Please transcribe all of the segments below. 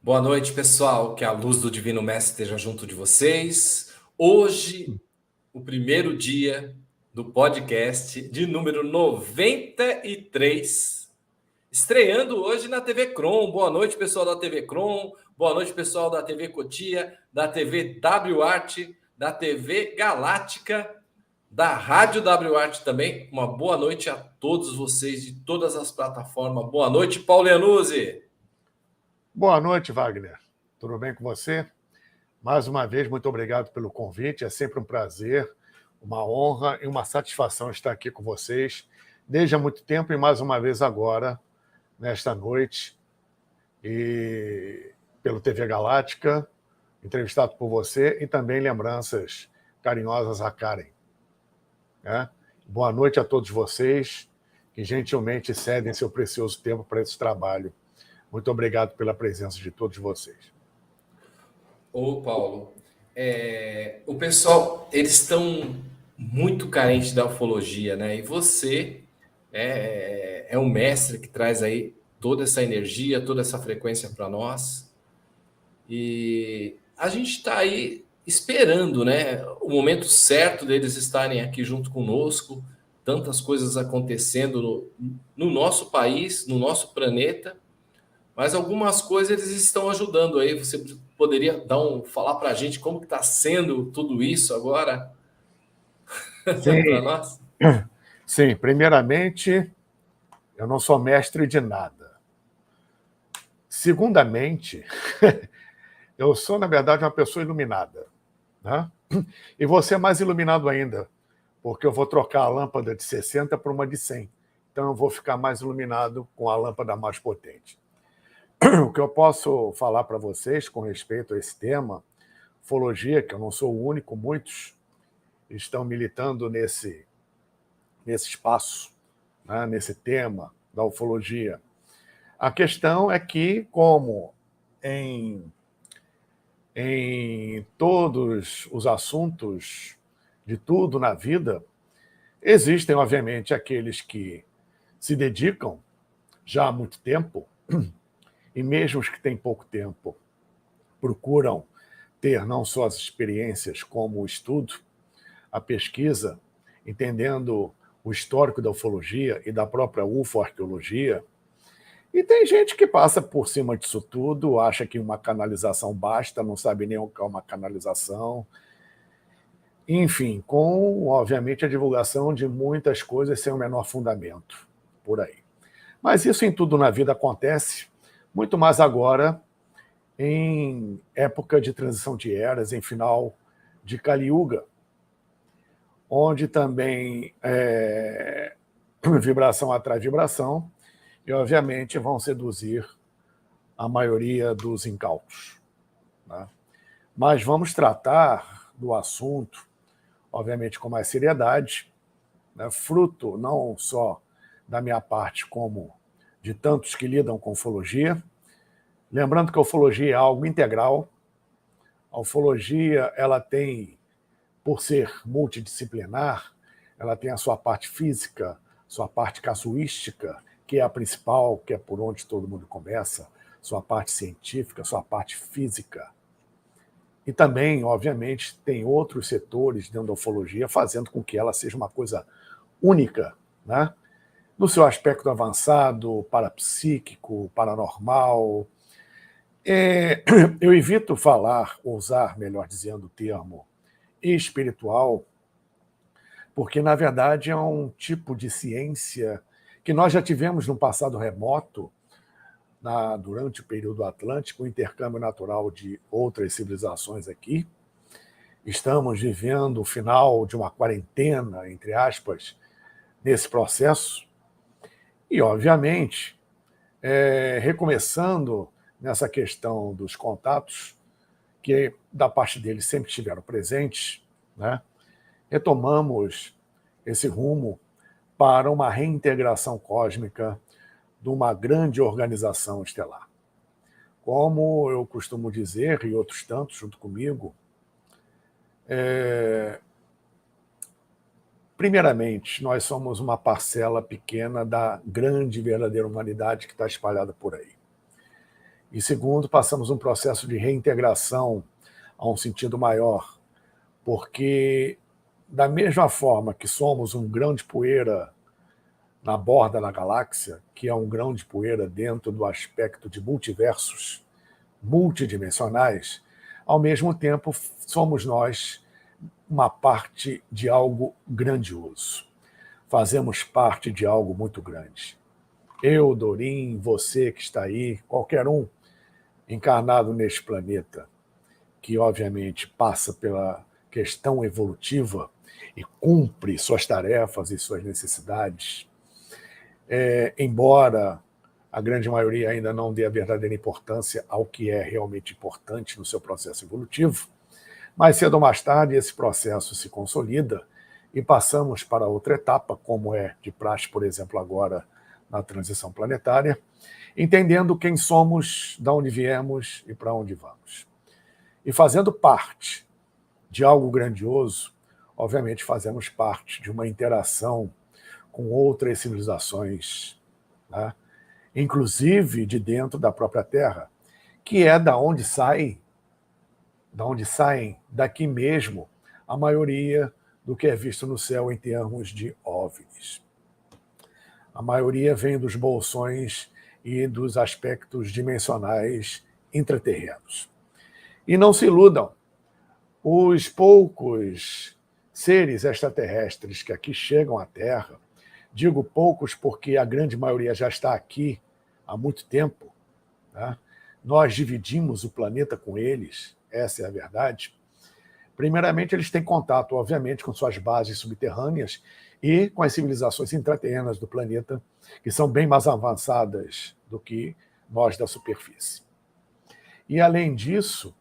Boa noite, pessoal. Que a luz do Divino Mestre esteja junto de vocês. Hoje, o primeiro dia do podcast de número 93, estreando hoje na TV Crom. Boa noite, pessoal da TV Crom. Boa noite, pessoal da TV Cotia, da TV WArt, da TV Galáctica, da Rádio WArt também. Uma boa noite a todos vocês de todas as plataformas. Boa noite, Paulo Iannuzzi. Boa noite, Wagner. Tudo bem com você? Mais uma vez, muito obrigado pelo convite. É sempre um prazer, uma honra e uma satisfação estar aqui com vocês desde há muito tempo e mais uma vez agora, nesta noite, e pelo TV Galáctica, entrevistado por você e também lembranças carinhosas a Karen. Boa noite a todos vocês que gentilmente cedem seu precioso tempo para esse trabalho. Muito obrigado pela presença de todos vocês. Ô, Paulo, o pessoal, eles estão muito carentes da ufologia, né? E você é um mestre que traz aí toda essa energia, toda essa frequência para nós. E a gente está aí esperando, né? O momento certo deles estarem aqui junto conosco, tantas coisas acontecendo no nosso país, no nosso planeta. Mas algumas coisas eles estão ajudando aí. Você poderia falar para a gente como que está sendo tudo isso agora para nós? Sim, primeiramente, eu não sou mestre de nada. Segundamente, eu sou, na verdade, uma pessoa iluminada. Né? E você é mais iluminado ainda, porque eu vou trocar a lâmpada de 60 por uma de 100. Então, eu vou ficar mais iluminado com a lâmpada mais potente. O que eu posso falar para vocês com respeito a esse tema, ufologia, que eu não sou o único, muitos estão militando nesse espaço, né, nesse tema da ufologia. A questão é que, como em todos os assuntos de tudo na vida, existem, obviamente, aqueles que se dedicam já há muito tempo, e mesmo os que têm pouco tempo, procuram ter não só as experiências como o estudo, a pesquisa, entendendo o histórico da ufologia e da própria ufoarqueologia. E tem gente que passa por cima disso tudo, acha que uma canalização basta, não sabe nem o que é uma canalização. Enfim, com, obviamente, a divulgação de muitas coisas sem o menor fundamento por aí. Mas isso em tudo na vida acontece, muito mais agora, em época de transição de eras, em final de Kali Yuga, onde também vibração atrai vibração e, obviamente, vão seduzir a maioria dos incautos. Né? Mas vamos tratar do assunto, obviamente, com mais seriedade, né? Fruto não só da minha parte, como de tantos que lidam com ufologia. Lembrando que a ufologia é algo integral. A ufologia, ela tem, por ser multidisciplinar, ela tem a sua parte física, sua parte casuística, que é a principal, que é por onde todo mundo começa, sua parte científica, sua parte física. E também, obviamente, tem outros setores dentro da ufologia fazendo com que ela seja uma coisa única, né? No seu aspecto avançado, parapsíquico, paranormal. Eu evito falar, usar, melhor dizendo, o termo espiritual, porque, na verdade, é um tipo de ciência que nós já tivemos no passado remoto, durante o período Atlântico, o intercâmbio natural de outras civilizações aqui. Estamos vivendo o final de uma quarentena, entre aspas, nesse processo. E, obviamente, recomeçando nessa questão dos contatos, que da parte deles sempre estiveram presentes, né? Retomamos esse rumo para uma reintegração cósmica de uma grande organização estelar. Como eu costumo dizer, e outros tantos junto comigo, primeiramente, nós somos uma parcela pequena da grande e verdadeira humanidade que está espalhada por aí. E segundo, passamos um processo de reintegração a um sentido maior, porque da mesma forma que somos um grão de poeira na borda da galáxia, que é um grão de poeira dentro do aspecto de multiversos multidimensionais, ao mesmo tempo somos nós uma parte de algo grandioso. Fazemos parte de algo muito grande. Eu, Dorim, você que está aí, qualquer um encarnado neste planeta, que obviamente passa pela questão evolutiva e cumpre suas tarefas e suas necessidades, embora a grande maioria ainda não dê a verdadeira importância ao que é realmente importante no seu processo evolutivo, mais cedo ou mais tarde esse processo se consolida e passamos para outra etapa, como é de praxe, por exemplo, agora na transição planetária, entendendo quem somos, de onde viemos e para onde vamos. E fazendo parte de algo grandioso, obviamente fazemos parte de uma interação com outras civilizações, né? Inclusive de dentro da própria Terra, que é da onde saem daqui mesmo a maioria do que é visto no céu em termos de OVNIs. A maioria vem dos bolsões e dos aspectos dimensionais intraterrenos. E não se iludam, os poucos seres extraterrestres que aqui chegam à Terra, digo poucos porque a grande maioria já está aqui há muito tempo, né? Nós dividimos o planeta com eles, essa é a verdade. Primeiramente, eles têm contato, obviamente, com suas bases subterrâneas e com as civilizações intraterrenas do planeta, que são bem mais avançadas do que nós da superfície. E, além disso,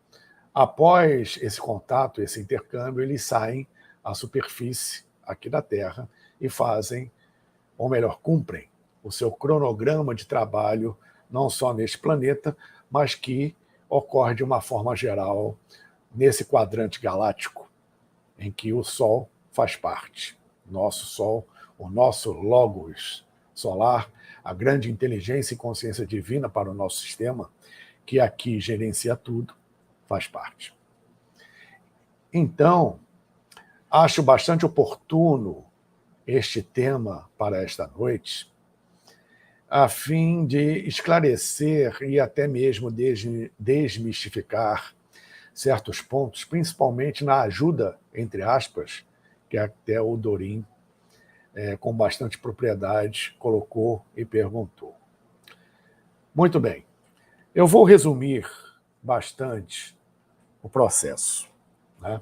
após esse contato, esse intercâmbio, eles saem à superfície aqui da Terra e fazem, ou melhor, cumprem o seu cronograma de trabalho, não só neste planeta, mas que ocorre de uma forma geral nesse quadrante galáctico, em que o Sol faz parte. Nosso Sol, o nosso Logos solar, a grande inteligência e consciência divina para o nosso sistema, que aqui gerencia tudo, faz parte. Então, acho bastante oportuno este tema para esta noite, a fim de esclarecer e até mesmo desmistificar certos pontos, principalmente na ajuda, entre aspas, que até o Dorim, com bastante propriedade, colocou e perguntou. Muito bem, eu vou resumir bastante o processo, né?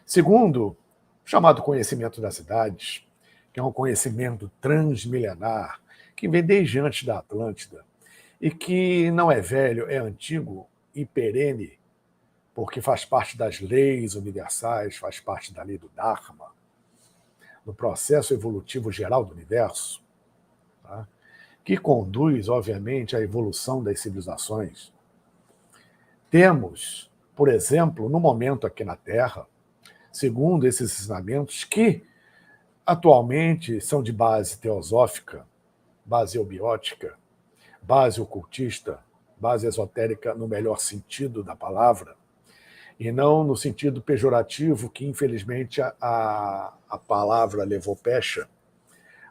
Segundo o chamado conhecimento das idades, que é um conhecimento transmilenar, que vem desde antes da Atlântida, e que não é velho, é antigo e perene, porque faz parte das leis universais, faz parte da lei do Dharma, do processo evolutivo geral do universo, tá? Que conduz, obviamente, à evolução das civilizações. Temos, por exemplo, no momento aqui na Terra, segundo esses ensinamentos, que atualmente são de base teosófica, base eubiótica, base ocultista, base esotérica no melhor sentido da palavra, e não no sentido pejorativo que, infelizmente, a palavra levou pecha,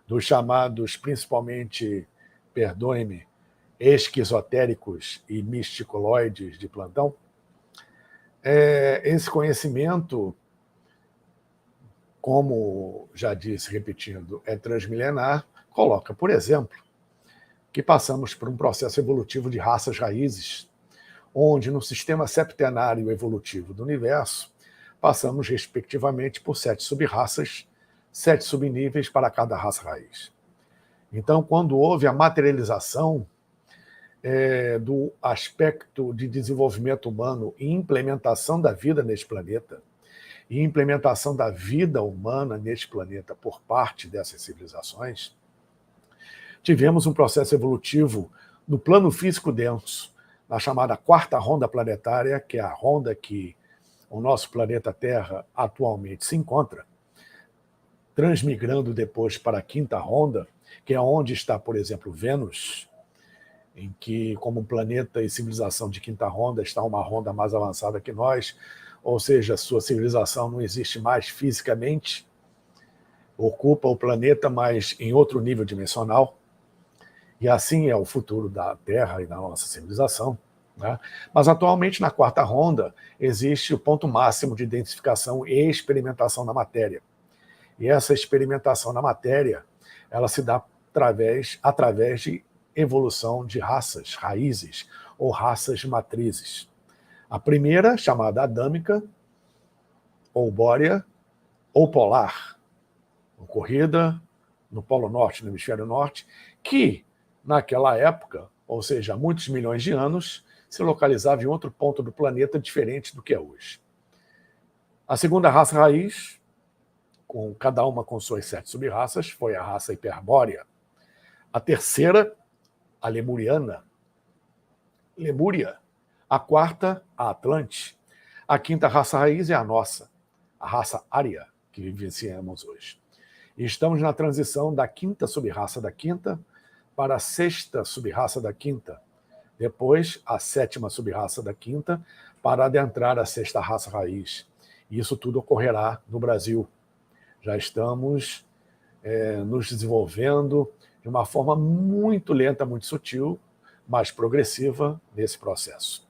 dos chamados, principalmente, perdoe-me, esquizotéricos e misticoloides de plantão. Esse conhecimento, como já disse, repetindo, é transmilenar, coloca, por exemplo, que passamos por um processo evolutivo de raças raízes, onde no sistema septenário evolutivo do universo, passamos respectivamente por 7 sub-raças, 7 subníveis para cada raça raiz. Então, quando houve a materialização do aspecto de desenvolvimento humano e implementação da vida neste planeta, e implementação da vida humana neste planeta por parte dessas civilizações, tivemos um processo evolutivo no plano físico denso, na chamada 4ª ronda planetária, que é a ronda que o nosso planeta Terra atualmente se encontra, transmigrando depois para a 5ª ronda, que é onde está, por exemplo, Vênus, em que, como planeta e civilização de quinta ronda, está uma ronda mais avançada que nós, ou seja, sua civilização não existe mais fisicamente, ocupa o planeta, mas em outro nível dimensional, e assim é o futuro da Terra e da nossa civilização. Né? Mas atualmente, na quarta ronda, existe o ponto máximo de identificação e experimentação da matéria. E essa experimentação na matéria, ela se dá através de evolução de raças, raízes, ou raças matrizes. A primeira, chamada adâmica, ou bórea, ou polar, ocorrida no Polo Norte, no Hemisfério Norte, que, naquela época, ou seja, há muitos milhões de anos, se localizava em outro ponto do planeta diferente do que é hoje. A segunda raça raiz, com cada uma com suas 7 sub-raças, foi a raça hiperbórea. A terceira, a lemuriana, Lemúria. A quarta, a Atlante. A quinta raça raiz é a nossa, a raça ária, que vivenciamos hoje. E estamos na transição da quinta sub-raça da quinta para a sexta sub-raça da quinta. Depois, a sétima sub-raça da quinta para adentrar a sexta raça raiz. E isso tudo ocorrerá no Brasil. Já estamos nos desenvolvendo de uma forma muito lenta, muito sutil, mas progressiva nesse processo.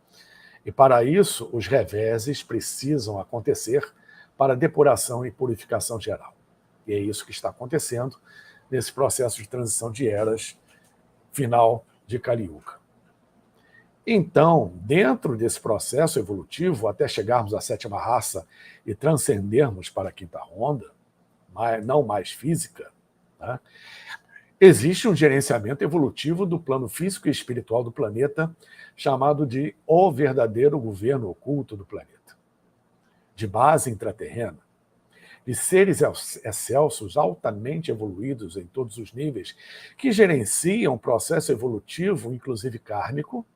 E para isso, os reveses precisam acontecer para depuração e purificação geral. E é isso que está acontecendo nesse processo de transição de eras final de Kali Yuga. Então, dentro desse processo evolutivo, até chegarmos à sétima raça e transcendermos para a quinta ronda, não mais física, né, existe um gerenciamento evolutivo do plano físico e espiritual do planeta, chamado de o verdadeiro governo oculto do planeta, de base intraterrena, de seres excelsos, altamente evoluídos em todos os níveis, que gerenciam o processo evolutivo, inclusive kármico,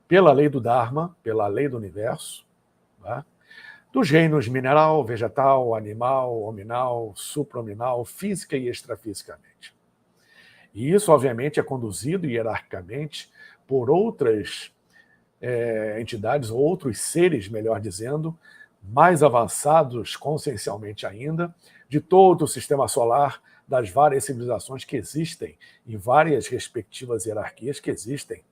pela lei do Dharma, pela lei do universo, né? Dos reinos mineral, vegetal, animal, hominal, suprahominal, física e extrafisicamente. E isso, obviamente, é conduzido hierarquicamente por outras entidades, ou outros seres, melhor dizendo, mais avançados consciencialmente ainda, de todo o sistema solar, das várias civilizações que existem, em várias respectivas hierarquias que existem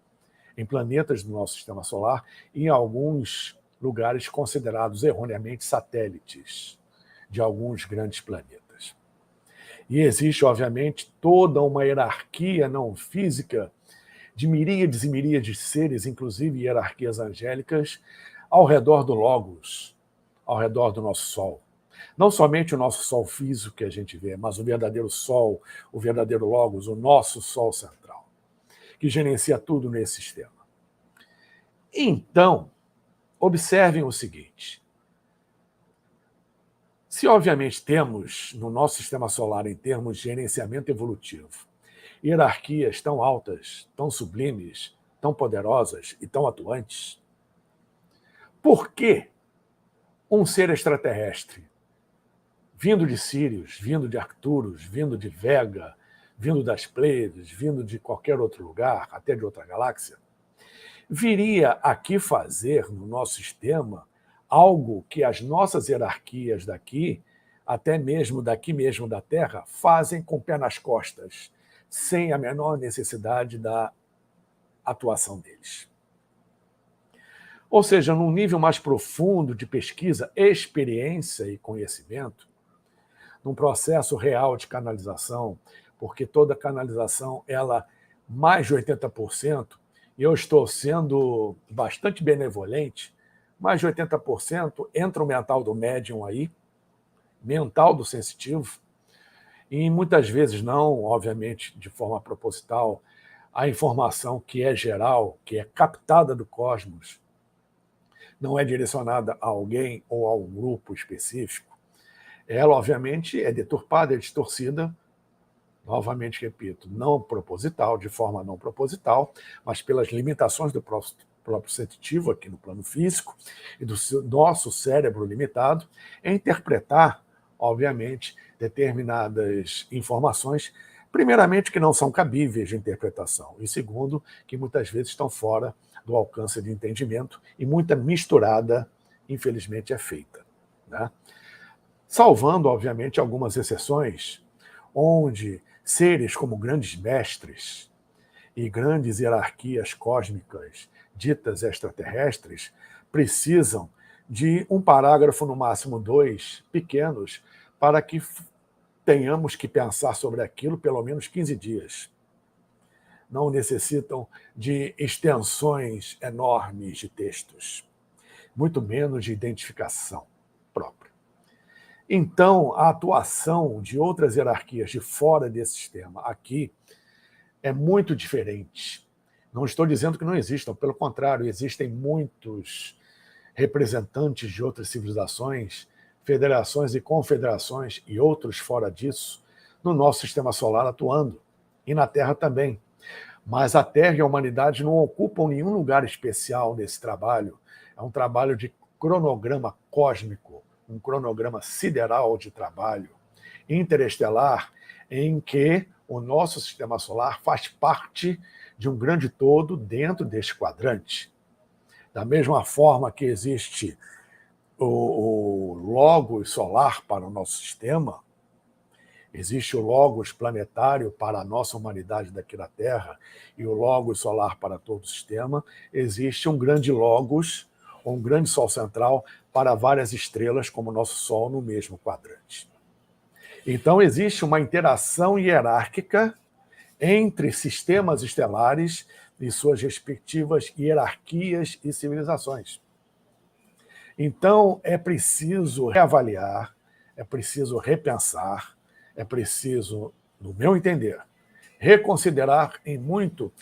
em planetas do nosso sistema solar e em alguns lugares considerados erroneamente satélites de alguns grandes planetas. E existe, obviamente, toda uma hierarquia não física de miríades e miríades de seres, inclusive hierarquias angélicas, ao redor do Logos, ao redor do nosso Sol. Não somente o nosso Sol físico que a gente vê, mas o verdadeiro Sol, o verdadeiro Logos, o nosso Sol central, que gerencia tudo nesse sistema. Então, observem o seguinte. Se, obviamente, temos no nosso sistema solar, em termos de gerenciamento evolutivo, hierarquias tão altas, tão sublimes, tão poderosas e tão atuantes, por que um ser extraterrestre, vindo de Sírios, vindo de Arcturus, vindo de Vega, vindo das Pleiades, vindo de qualquer outro lugar, até de outra galáxia, viria aqui fazer no nosso sistema algo que as nossas hierarquias daqui, até mesmo daqui mesmo da Terra, fazem com o pé nas costas, sem a menor necessidade da atuação deles. Ou seja, num nível mais profundo de pesquisa, experiência e conhecimento, num processo real de canalização, porque toda canalização, ela, mais de 80%, e eu estou sendo bastante benevolente, mais de 80% entra o mental do médium aí, mental do sensitivo, e muitas vezes não, obviamente, de forma proposital, a informação que é geral, que é captada do cosmos, não é direcionada a alguém ou a um grupo específico. Ela, obviamente, é deturpada, é distorcida, novamente repito, não proposital, de forma não proposital, mas pelas limitações do próprio sensitivo aqui no plano físico e do nosso cérebro limitado, é interpretar, obviamente, determinadas informações Primeiramente, que não são cabíveis de interpretação, e segundo, que muitas vezes estão fora do alcance de entendimento e muita misturada, infelizmente, é feita, né? Salvando, obviamente, algumas exceções, onde seres como grandes mestres e grandes hierarquias cósmicas ditas extraterrestres precisam de um parágrafo, no máximo 2, pequenos, para que tenhamos que pensar sobre aquilo pelo menos 15 dias. Não necessitam de extensões enormes de textos, muito menos de identificação própria. Então, a atuação de outras hierarquias de fora desse sistema aqui é muito diferente. Não estou dizendo que não existam, pelo contrário, existem muitos representantes de outras civilizações, federações e confederações e outros fora disso, no nosso sistema solar atuando, e na Terra também. Mas a Terra e a humanidade não ocupam nenhum lugar especial nesse trabalho. É um trabalho de cronograma cósmico, um cronograma sideral de trabalho, interestelar, em que o nosso sistema solar faz parte de um grande todo dentro deste quadrante. Da mesma forma que existe o logos solar para o nosso sistema, existe o logos planetário para a nossa humanidade daqui da Terra e o logos solar para todo o sistema, existe um grande logos, um grande sol central para várias estrelas como o nosso Sol no mesmo quadrante. Então existe uma interação hierárquica entre sistemas estelares e suas respectivas hierarquias e civilizações. Então, é preciso reavaliar, é preciso repensar, é preciso, no meu entender, reconsiderar em muito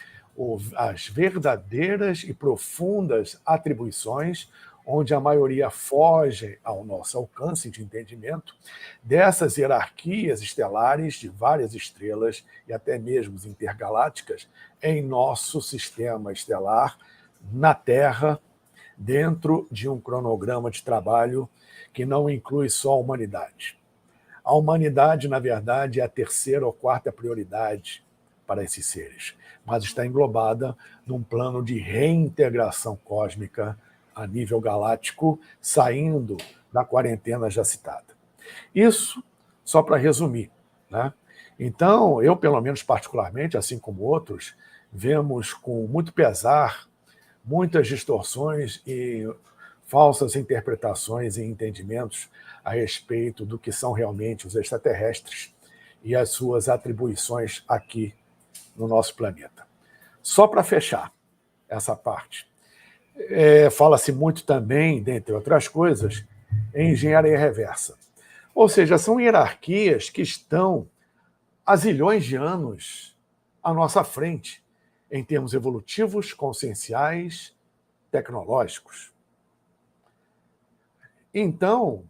as verdadeiras e profundas atribuições onde a maioria foge ao nosso alcance de entendimento dessas hierarquias estelares de várias estrelas e até mesmo intergalácticas em nosso sistema estelar, na Terra, dentro de um cronograma de trabalho que não inclui só a humanidade. A humanidade, na verdade, é a terceira ou quarta prioridade para esses seres, mas está englobada num plano de reintegração cósmica a nível galáctico, saindo da quarentena já citada. Isso só para resumir, né? Então, eu, pelo menos particularmente, assim como outros, vemos com muito pesar muitas distorções e falsas interpretações e entendimentos a respeito do que são realmente os extraterrestres e as suas atribuições aqui no nosso planeta. Só para fechar essa parte, fala-se muito também, dentre outras coisas, em engenharia reversa. Ou seja, são hierarquias que estão há zilhões de anos à nossa frente, em termos evolutivos, conscienciais, tecnológicos. Então,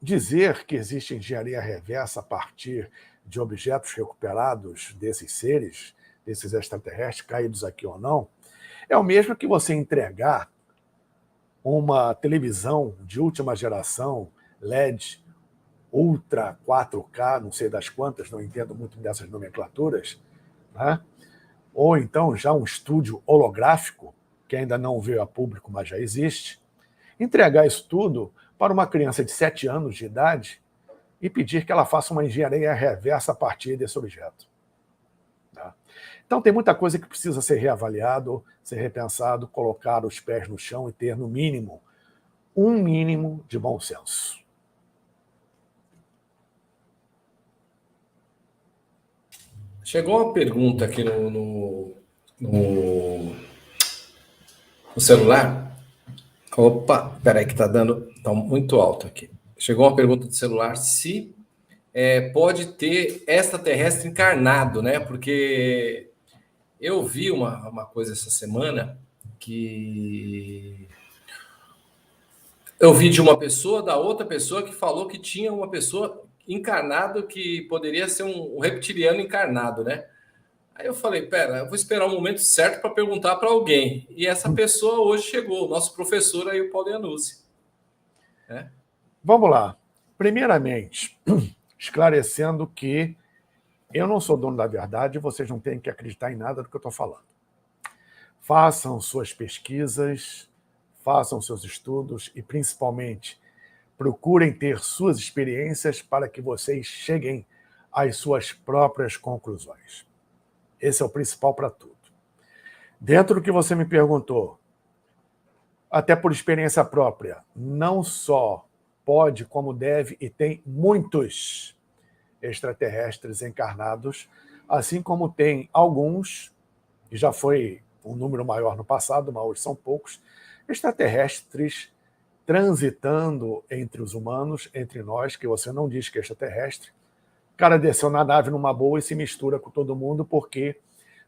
dizer que existe engenharia reversa a partir de objetos recuperados desses seres, desses extraterrestres, caídos aqui ou não, é o mesmo que você entregar uma televisão de última geração, LED, Ultra 4K, não sei das quantas, não entendo muito dessas nomenclaturas, né? Ou então já um estúdio holográfico, que ainda não veio a público, mas já existe, entregar isso tudo para uma criança de 7 anos de idade e pedir que ela faça uma engenharia reversa a partir desse objeto. Tá? Então tem muita coisa que precisa ser reavaliado, ser repensado, colocar os pés no chão e ter, no mínimo, um mínimo de bom senso. Chegou uma pergunta aqui no celular. Opa, peraí que tá muito alto aqui. Chegou uma pergunta do celular se pode ter extraterrestre encarnado, né? Porque eu vi uma coisa essa semana que eu vi de uma pessoa, da outra pessoa, que falou que tinha uma pessoa encarnado que poderia ser um reptiliano encarnado, né? Aí eu falei, pera, eu vou esperar o momento certo para perguntar para alguém. E essa pessoa hoje chegou, o nosso professor aí, o Paulo Iannuzzi. Vamos lá. Primeiramente, esclarecendo que Eu não sou dono da verdade e vocês não têm que acreditar em nada do que eu estou falando. Façam suas pesquisas, façam seus estudos e, principalmente, procurem ter suas experiências para que vocês cheguem às suas próprias conclusões. Esse é o principal para tudo. Dentro do que você me perguntou, até por experiência própria, não só pode, como deve, e tem muitos extraterrestres encarnados, assim como tem alguns, e já foi um número maior no passado, mas hoje são poucos, extraterrestres transitando entre os humanos, entre nós, que você não diz que é extraterrestre. O cara desceu na nave numa boa e se mistura com todo mundo porque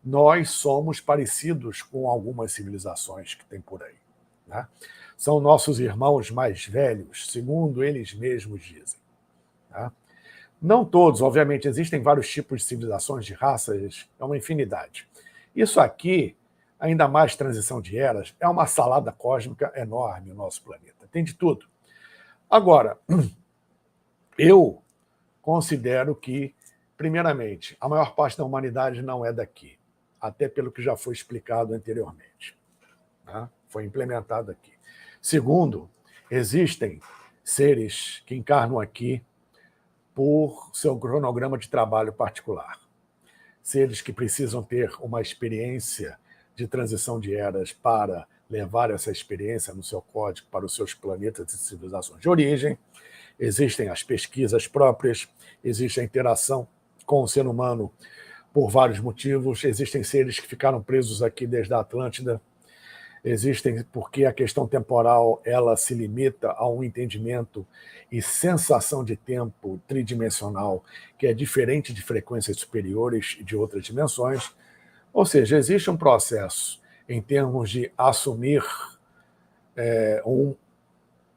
nós somos parecidos com algumas civilizações que tem por aí. Né? São nossos irmãos mais velhos, segundo eles mesmos dizem. Né? Não todos, obviamente, existem vários tipos de civilizações, de raças, é uma infinidade. Isso aqui, ainda mais transição de eras, é uma salada cósmica enorme o nosso planeta. Tem de tudo. Agora, eu considero que, primeiramente, a maior parte da humanidade não é daqui, até pelo que já foi explicado anteriormente. Né? Foi implementado aqui. Segundo, existem seres que encarnam aqui por seu cronograma de trabalho particular. Seres que precisam ter uma experiência de transição de eras para levar essa experiência no seu código para os seus planetas e civilizações de origem. Existem as pesquisas próprias, existe a interação com o ser humano por vários motivos, existem seres que ficaram presos aqui desde a Atlântida, existem porque a questão temporal ela se limita a um entendimento e sensação de tempo tridimensional que é diferente de frequências superiores e de outras dimensões. Ou seja, existe um processo em termos de assumir um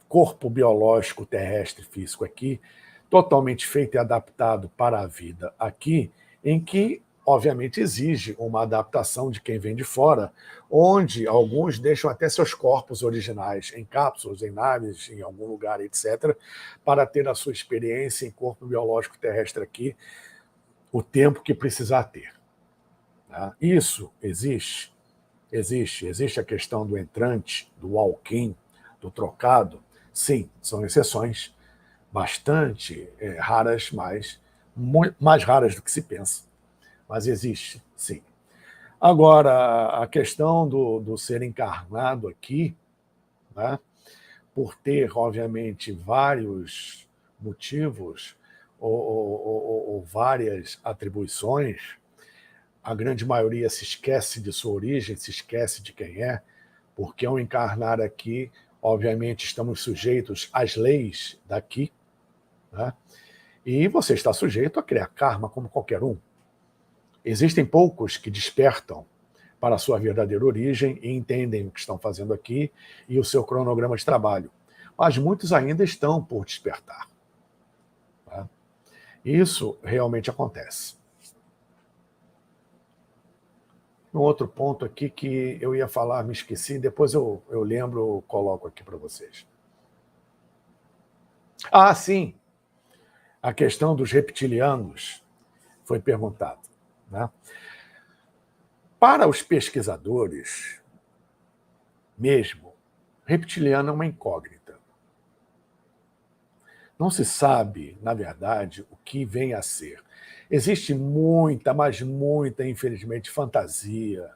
corpo biológico terrestre físico aqui, totalmente feito e adaptado para a vida aqui, em que obviamente exige uma adaptação de quem vem de fora, onde alguns deixam até seus corpos originais em cápsulas, em naves, em algum lugar, etc., para ter a sua experiência em corpo biológico terrestre aqui, o tempo que precisar ter. Tá? Isso existe. Existe a questão do entrante, do walk-in, do trocado. Sim, são exceções bastante raras, mas mais raras do que se pensa. Mas existe, sim. Agora, a questão do ser encarnado aqui, né, por ter, obviamente, vários motivos ou várias atribuições, a grande maioria se esquece de sua origem, se esquece de quem é, porque ao encarnar aqui, obviamente, estamos sujeitos às leis daqui, né? E você está sujeito a criar karma como qualquer um. Existem poucos que despertam para a sua verdadeira origem e entendem o que estão fazendo aqui e o seu cronograma de trabalho. Mas muitos ainda estão por despertar. Tá? Isso realmente acontece. Um outro ponto aqui que eu ia falar, me esqueci, depois eu lembro, coloco aqui para vocês. Ah, sim, a questão dos reptilianos foi perguntado. Né? Para os pesquisadores, mesmo, reptiliano é uma incógnita. Não se sabe, na verdade, o que vem a ser. Existe muita, mas muita, infelizmente, fantasia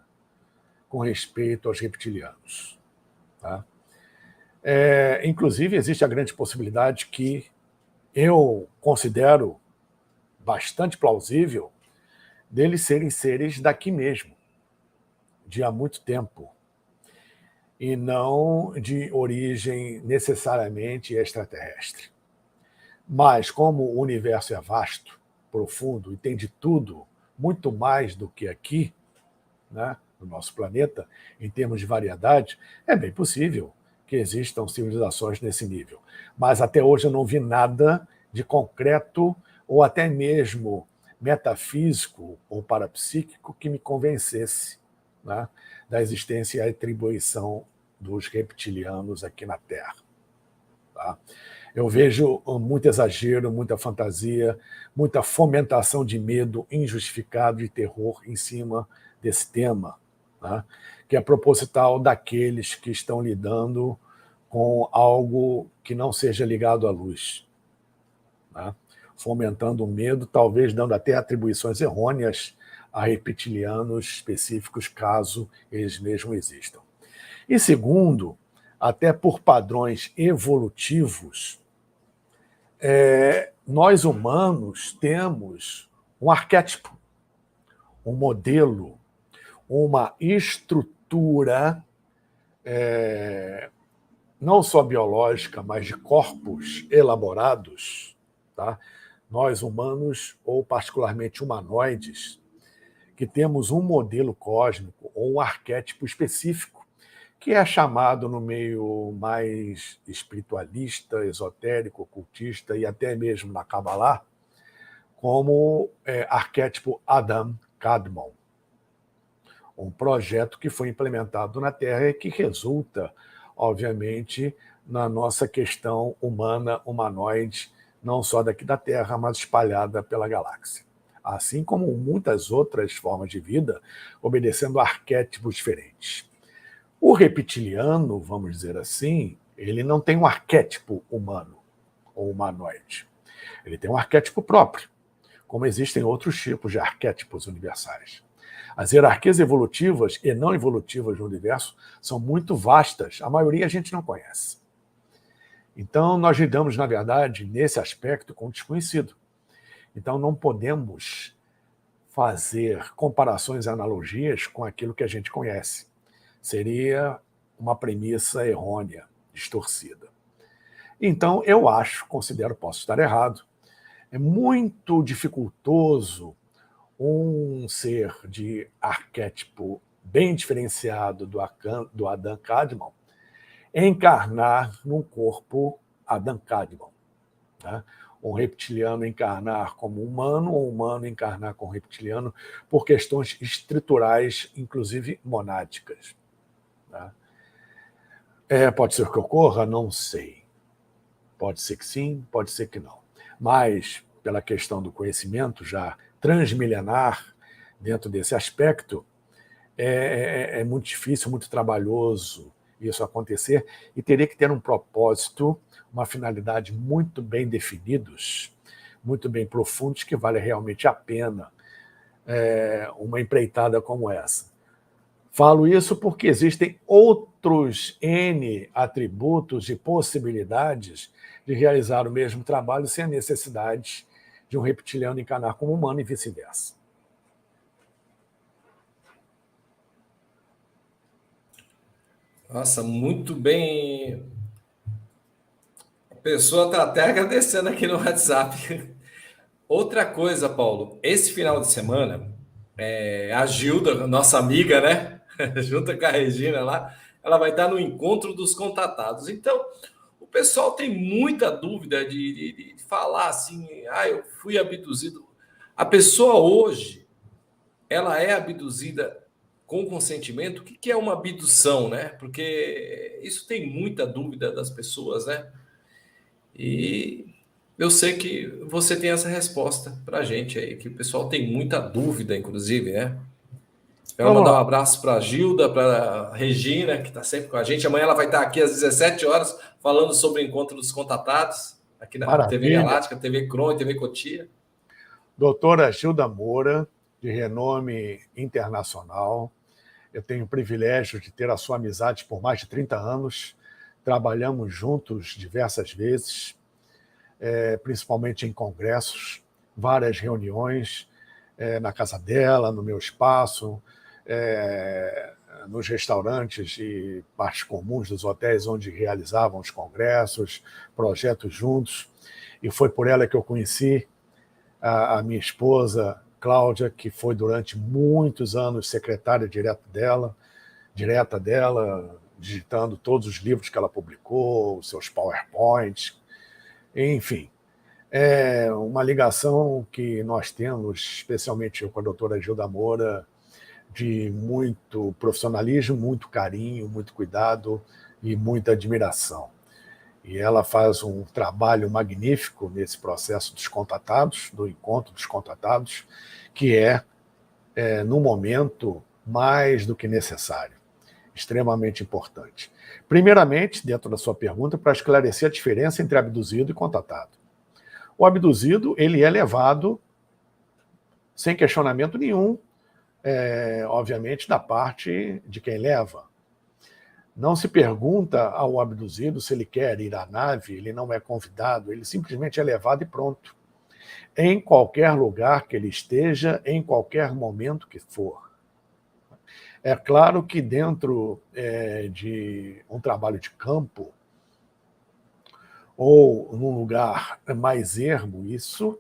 com respeito aos reptilianos. Tá? Inclusive, existe a grande possibilidade que eu considero bastante plausível deles serem seres daqui mesmo, de há muito tempo, e não de origem necessariamente extraterrestre. Mas, como o universo é vasto, profundo e tem de tudo, muito mais do que aqui, né, no nosso planeta, em termos de variedade, é bem possível que existam civilizações nesse nível. Mas até hoje eu não vi nada de concreto ou até mesmo metafísico ou parapsíquico que me convencesse, né, da existência e atribuição dos reptilianos aqui na Terra. Tá? Eu vejo muito exagero, muita fantasia, muita fomentação de medo injustificado e terror em cima desse tema, né? Que é proposital daqueles que estão lidando com algo que não seja ligado à luz, né? Fomentando o medo, talvez dando até atribuições errôneas a reptilianos específicos, caso eles mesmos existam. E segundo, até por padrões evolutivos, nós humanos temos um arquétipo, um modelo, uma estrutura, não só biológica, mas de corpos elaborados, tá? Nós humanos, ou particularmente humanoides, que temos um modelo cósmico ou um arquétipo específico, que é chamado no meio mais espiritualista, esotérico, ocultista e até mesmo na Kabbalah, como arquétipo Adam Kadmon, um projeto que foi implementado na Terra e que resulta, obviamente, na nossa questão humana, humanoide, não só daqui da Terra, mas espalhada pela galáxia. Assim como muitas outras formas de vida, obedecendo a arquétipos diferentes. O reptiliano, vamos dizer assim, ele não tem um arquétipo humano ou humanoide. Ele tem um arquétipo próprio, como existem outros tipos de arquétipos universais. As hierarquias evolutivas e não evolutivas do universo são muito vastas, a maioria a gente não conhece. Então, nós lidamos, na verdade, nesse aspecto com o desconhecido. Então, não podemos fazer comparações e analogias com aquilo que a gente conhece. Seria uma premissa errônea, distorcida. Então, eu considero, posso estar errado, é muito dificultoso um ser de arquétipo bem diferenciado do Adam Kadmon encarnar num corpo Adam Kadmon, né? Um reptiliano encarnar como humano, ou humano encarnar como reptiliano, por questões estruturais, inclusive monádicas. Né? Pode ser que ocorra? Não sei. Pode ser que sim, pode ser que não. Mas, pela questão do conhecimento já transmilenar dentro desse aspecto, é muito difícil, muito trabalhoso isso acontecer, e teria que ter um propósito, uma finalidade muito bem definidos, muito bem profundos, que vale realmente a pena uma empreitada como essa. Falo isso porque existem outros N atributos e possibilidades de realizar o mesmo trabalho sem a necessidade de um reptiliano encarnar como humano e vice-versa. Nossa, muito bem. A pessoa está até agradecendo aqui no WhatsApp. Outra coisa, Paulo, esse final de semana, a Gilda, nossa amiga, né? Junto com a Regina lá, ela vai estar no encontro dos contatados. Então, o pessoal tem muita dúvida de falar assim, eu fui abduzido. A pessoa hoje, ela é abduzida com consentimento? O que é uma abdução, né? Porque isso tem muita dúvida das pessoas, né? E eu sei que você tem essa resposta para a gente aí, que o pessoal tem muita dúvida, inclusive, né? Quero Vamos mandar um lá. abraço para a Gilda, para a Regina, que está sempre com a gente. Amanhã ela vai estar aqui às 17 horas falando sobre o encontro dos contatados, aqui na TV Maravilha. Galáctica, TV Cron e TV Cotia. Doutora Gilda Moura, de renome internacional. Eu tenho o privilégio de ter a sua amizade por mais de 30 anos. Trabalhamos juntos diversas vezes, principalmente em congressos, várias reuniões na casa dela, no meu espaço, nos restaurantes e partes comuns dos hotéis onde realizavam os congressos, projetos juntos. E foi por ela que eu conheci a minha esposa, Cláudia, que foi durante muitos anos secretária direta dela, digitando todos os livros que ela publicou, os seus PowerPoints, enfim. É uma ligação que nós temos, especialmente eu com a doutora Gilda Moura, de muito profissionalismo, muito carinho, muito cuidado e muita admiração. e ela faz um trabalho magnífico nesse processo dos contatados, do encontro dos contatados, que no momento, mais do que necessário, extremamente importante. Primeiramente, dentro da sua pergunta, para esclarecer a diferença entre abduzido e contatado. O abduzido, ele é levado sem questionamento nenhum, obviamente, da parte de quem leva. Não se pergunta ao abduzido se ele quer ir à nave, ele não é convidado, ele simplesmente é levado e pronto. Em qualquer lugar que ele esteja, em qualquer momento que for. É claro que dentro de um trabalho de campo, ou num lugar mais ermo, isso,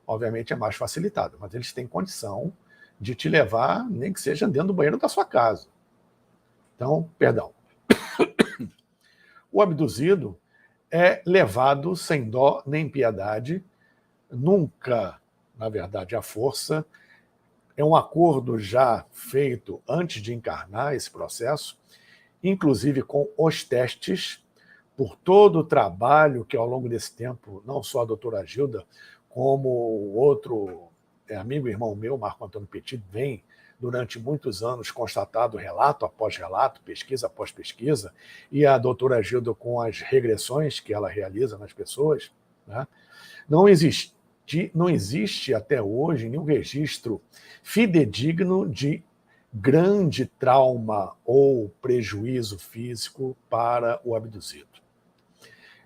obviamente, é mais facilitado, mas eles têm condição de te levar, nem que seja dentro do banheiro da sua casa. Então, perdão. O abduzido é levado sem dó nem piedade, nunca, na verdade, à força. É um acordo já feito antes de encarnar esse processo, inclusive com os testes, por todo o trabalho que ao longo desse tempo, não só a doutora Gilda, como outro amigo e irmão meu, Marco Antônio Petit, vem durante muitos anos constatado relato após relato, pesquisa após pesquisa, e a doutora Gilda com as regressões que ela realiza nas pessoas, né? Não existe até hoje nenhum registro fidedigno de grande trauma ou prejuízo físico para o abduzido.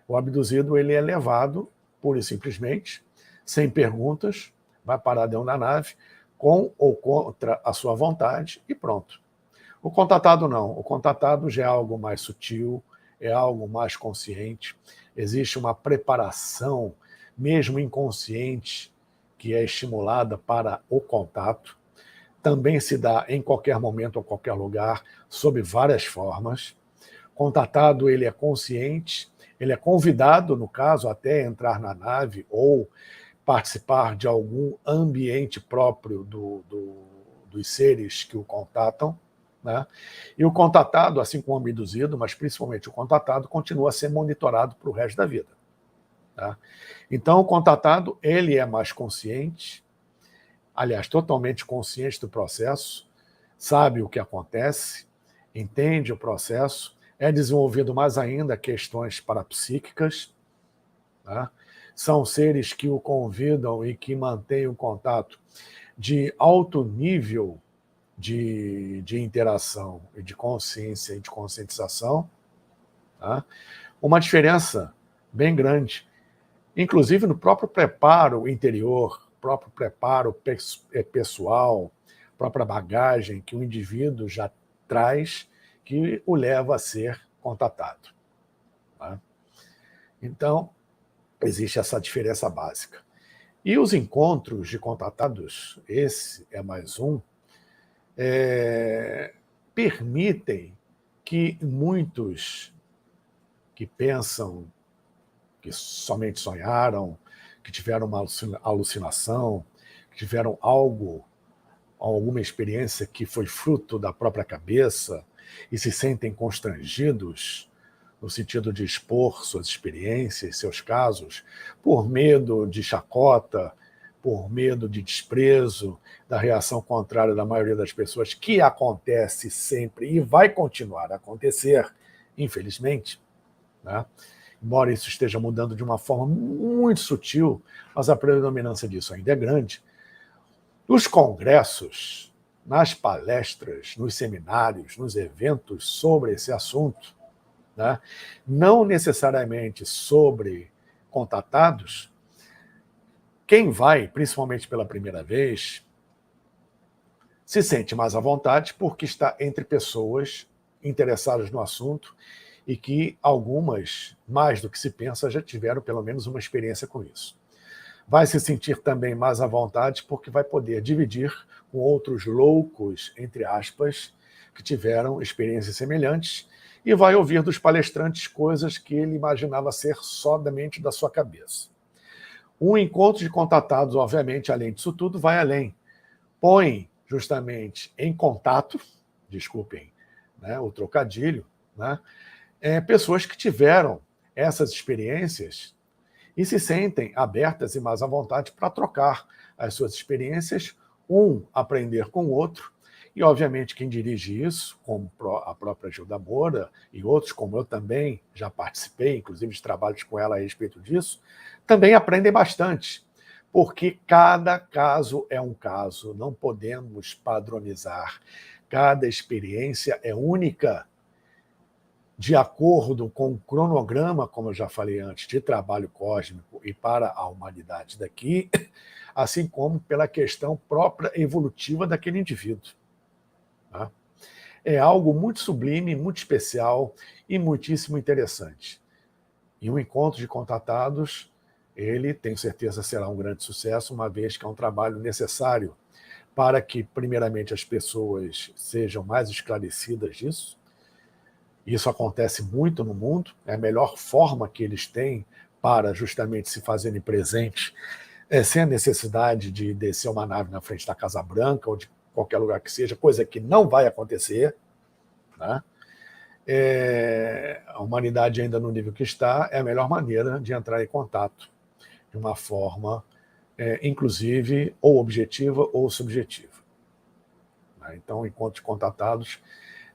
O abduzido ele é levado, pura e simplesmente, sem perguntas, vai parar dentro da nave, com ou contra a sua vontade, e pronto. O contatado não. O contatado já é algo mais sutil, é algo mais consciente. Existe uma preparação, mesmo inconsciente, que é estimulada para o contato. Também se dá em qualquer momento ou qualquer lugar, sob várias formas. Contatado, ele é consciente, ele é convidado, no caso, até entrar na nave ou participar de algum ambiente próprio dos seres que o contatam, né? E o contatado, assim como o abduzido, mas principalmente o contatado, continua a ser monitorado para o resto da vida. Tá? Então, o contatado ele é mais consciente, aliás, totalmente consciente do processo, sabe o que acontece, entende o processo, é desenvolvido mais ainda questões parapsíquicas, tá? São seres que o convidam e que mantêm o contato de alto nível de interação e de consciência e de conscientização, tá? Uma diferença bem grande, inclusive no próprio preparo interior, próprio preparo pessoal, própria bagagem que o indivíduo já traz, que o leva a ser contatado. Tá? Então, existe essa diferença básica. E os encontros de contatados, esse é mais um, permitem que muitos que pensam que somente sonharam, que tiveram uma alucinação, que tiveram alguma experiência que foi fruto da própria cabeça e se sentem constrangidos no sentido de expor suas experiências, seus casos, por medo de chacota, por medo de desprezo, da reação contrária da maioria das pessoas, que acontece sempre e vai continuar a acontecer, infelizmente, né? Embora isso esteja mudando de uma forma muito sutil, mas a predominância disso ainda é grande. Nos congressos, nas palestras, nos seminários, nos eventos sobre esse assunto, né? Não necessariamente sobre contatados, quem vai, principalmente pela primeira vez, se sente mais à vontade porque está entre pessoas interessadas no assunto e que algumas, mais do que se pensa, já tiveram pelo menos uma experiência com isso. Vai se sentir também mais à vontade porque vai poder dividir com outros loucos, entre aspas, que tiveram experiências semelhantes e vai ouvir dos palestrantes coisas que ele imaginava ser só da mente da sua cabeça. Um encontro de contatados, obviamente, além disso tudo, vai além. Põe justamente em contato, desculpem, né, o trocadilho, né, pessoas que tiveram essas experiências e se sentem abertas e mais à vontade para trocar as suas experiências, um aprender com o outro, e, obviamente, quem dirige isso, como a própria Gilda Moura e outros, como eu também já participei, inclusive de trabalhos com ela a respeito disso, também aprendem bastante, porque cada caso é um caso, não podemos padronizar. Cada experiência é única, de acordo com o cronograma, como eu já falei antes, de trabalho cósmico e para a humanidade daqui, assim como pela questão própria evolutiva daquele indivíduo. Tá? É algo muito sublime, muito especial e muitíssimo interessante. E o encontro de contatados, ele, tenho certeza, será um grande sucesso, uma vez que é um trabalho necessário para que, primeiramente, as pessoas sejam mais esclarecidas disso. Isso acontece muito no mundo, é a melhor forma que eles têm para justamente se fazerem presentes, sem a necessidade de descer uma nave na frente da Casa Branca ou de qualquer lugar que seja, coisa que não vai acontecer. Né? A humanidade ainda no nível que está, é a melhor maneira de entrar em contato, de uma forma, inclusive, ou objetiva ou subjetiva. Então, o encontro de contatados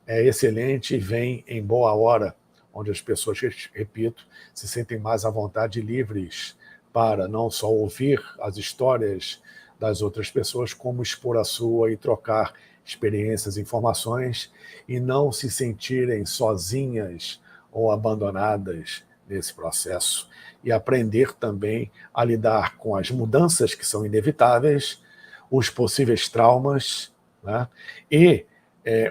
é excelente e vem em boa hora, onde as pessoas, repito, se sentem mais à vontade e livres para não só ouvir as histórias das outras pessoas, como expor a sua e trocar experiências, informações, e não se sentirem sozinhas ou abandonadas nesse processo. E aprender também a lidar com as mudanças que são inevitáveis, os possíveis traumas, né? E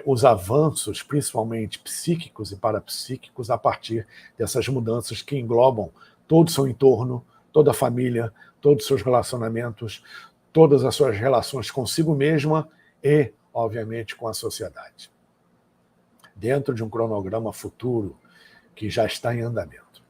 os avanços, principalmente psíquicos e parapsíquicos, a partir dessas mudanças que englobam todo o seu entorno, toda a família, todos os seus relacionamentos, todas as suas relações consigo mesma e, obviamente, com a sociedade. Dentro de um cronograma futuro que já está em andamento.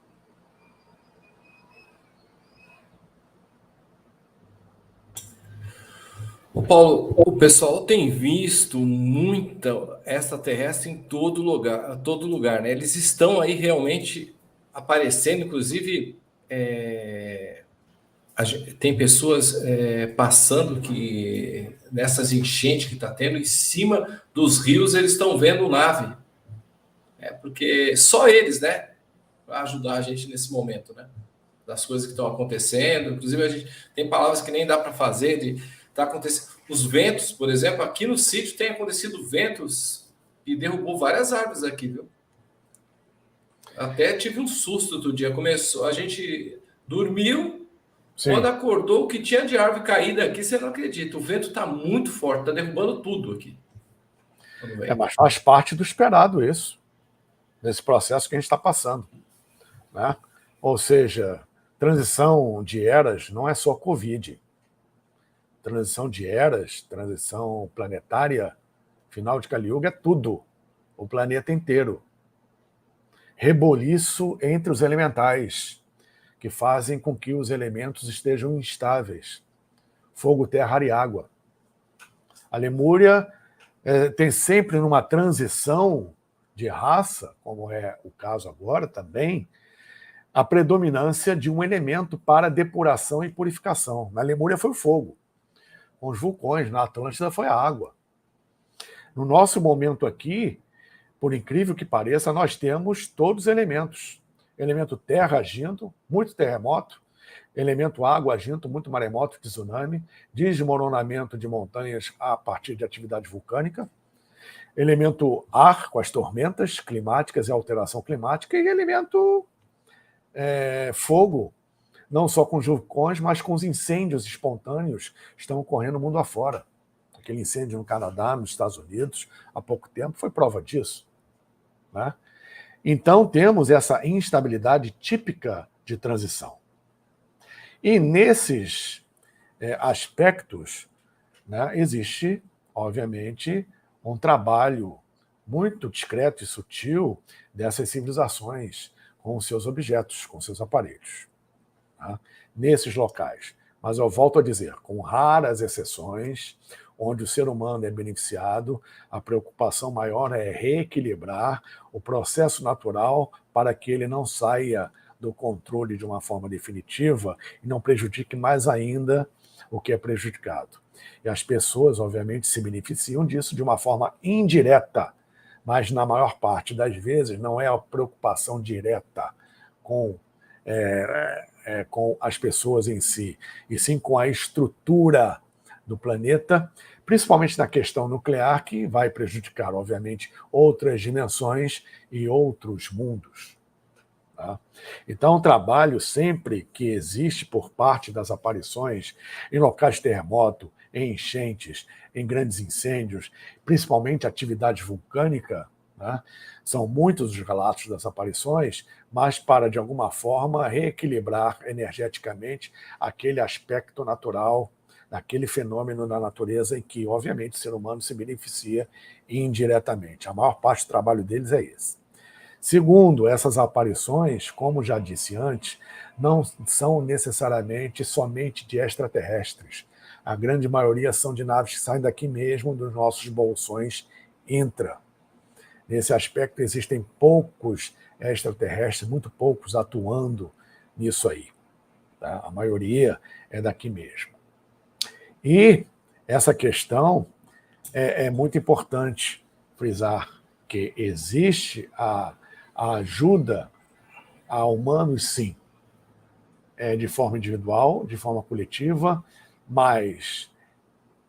Ô Paulo, o pessoal tem visto muita extraterrestre em todo lugar, né? Eles estão aí realmente aparecendo, inclusive tem pessoas passando que nessas enchentes que está tendo, em cima dos rios eles estão vendo nave. Porque só eles, né? Para ajudar a gente nesse momento, né? Das coisas que estão acontecendo. Inclusive, a gente tem palavras que nem dá para fazer, tá acontecendo. Os ventos, por exemplo, aqui no sítio tem acontecido ventos e derrubou várias árvores aqui, viu? Até tive um susto outro dia. Começou, a gente dormiu, Sim. Quando acordou, o que tinha de árvore caída aqui, você não acredita. O vento está muito forte, está derrubando tudo aqui. Mas faz parte do esperado isso, nesse processo que a gente está passando. Né? Ou seja, transição de eras não é só Covid. Transição de eras, transição planetária, final de Kali Yuga é tudo. O planeta inteiro. Reboliço entre os elementais, que fazem com que os elementos estejam instáveis. Fogo, terra, ar e água. A Lemúria tem sempre numa transição de raça, como é o caso agora também, a predominância de um elemento para depuração e purificação. Na Lemúria foi o fogo. Com os vulcões, na Atlântida foi a água. No nosso momento aqui, por incrível que pareça, nós temos todos os elementos. Elemento terra agindo, muito terremoto. Elemento água agindo, muito maremoto, tsunami. Desmoronamento de montanhas a partir de atividade vulcânica. Elemento ar, com as tormentas climáticas e alteração climática. E elemento fogo, não só com os vulcões, mas com os incêndios espontâneos que estão ocorrendo no mundo afora. Aquele incêndio no Canadá, nos Estados Unidos, há pouco tempo, foi prova disso. Né? Então, temos essa instabilidade típica de transição. E nesses aspectos, né, existe, obviamente, um trabalho muito discreto e sutil dessas civilizações com seus objetos, com seus aparelhos, tá? Nesses locais. Mas eu volto a dizer, com raras exceções, onde o ser humano é beneficiado, a preocupação maior é reequilibrar o processo natural para que ele não saia do controle de uma forma definitiva e não prejudique mais ainda o que é prejudicado. E as pessoas, obviamente, se beneficiam disso de uma forma indireta, mas na maior parte das vezes não é a preocupação direta com as pessoas em si, e sim com a estrutura do planeta, principalmente na questão nuclear, que vai prejudicar, obviamente, outras dimensões e outros mundos. Tá? Então, o trabalho sempre que existe por parte das aparições em locais de terremoto, em enchentes, em grandes incêndios, principalmente atividade vulcânica, né? São muitos os relatos das aparições, mas para, de alguma forma, reequilibrar energeticamente aquele aspecto natural, aquele fenômeno da natureza em que, obviamente, o ser humano se beneficia indiretamente. A maior parte do trabalho deles é esse. Segundo, essas aparições, como já disse antes, não são necessariamente somente de extraterrestres. A grande maioria são de naves que saem daqui mesmo, dos nossos bolsões intra. Nesse aspecto, existem poucos extraterrestres, muito poucos atuando nisso aí. Tá? A maioria é daqui mesmo. E essa questão é muito importante frisar, que existe a ajuda a humanos, sim, de forma individual, de forma coletiva, mas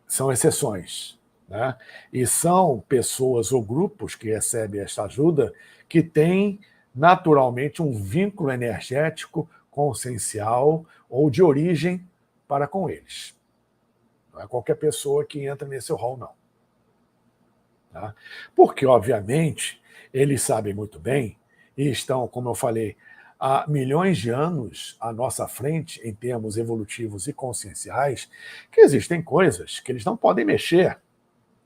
são exceções. Né? E são pessoas ou grupos que recebem esta ajuda que têm naturalmente um vínculo energético consciencial ou de origem para com eles. Não é qualquer pessoa que entra nesse rol, não. Tá? Porque, obviamente, eles sabem muito bem e estão, como eu falei, há milhões de anos à nossa frente, em termos evolutivos e conscienciais, que existem coisas que eles não podem mexer,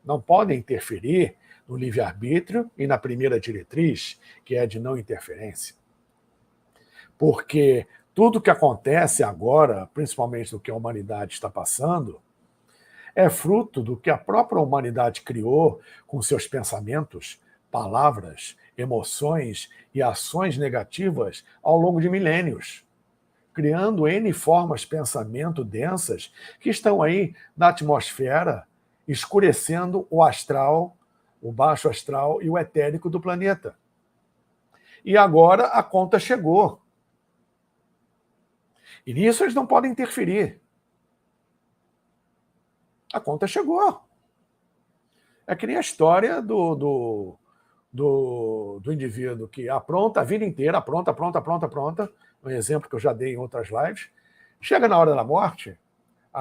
não podem interferir no livre-arbítrio e na primeira diretriz, que é de não interferência. Porque tudo que acontece agora, principalmente do que a humanidade está passando, é fruto do que a própria humanidade criou com seus pensamentos, palavras, emoções e ações negativas ao longo de milênios, criando N formas de pensamento densas que estão aí na atmosfera, escurecendo o astral, o baixo astral e o etérico do planeta. E agora a conta chegou. E nisso eles não podem interferir. A conta chegou. É que nem a história do indivíduo que apronta a vida inteira, apronta, um exemplo que eu já dei em outras lives, chega na hora da morte,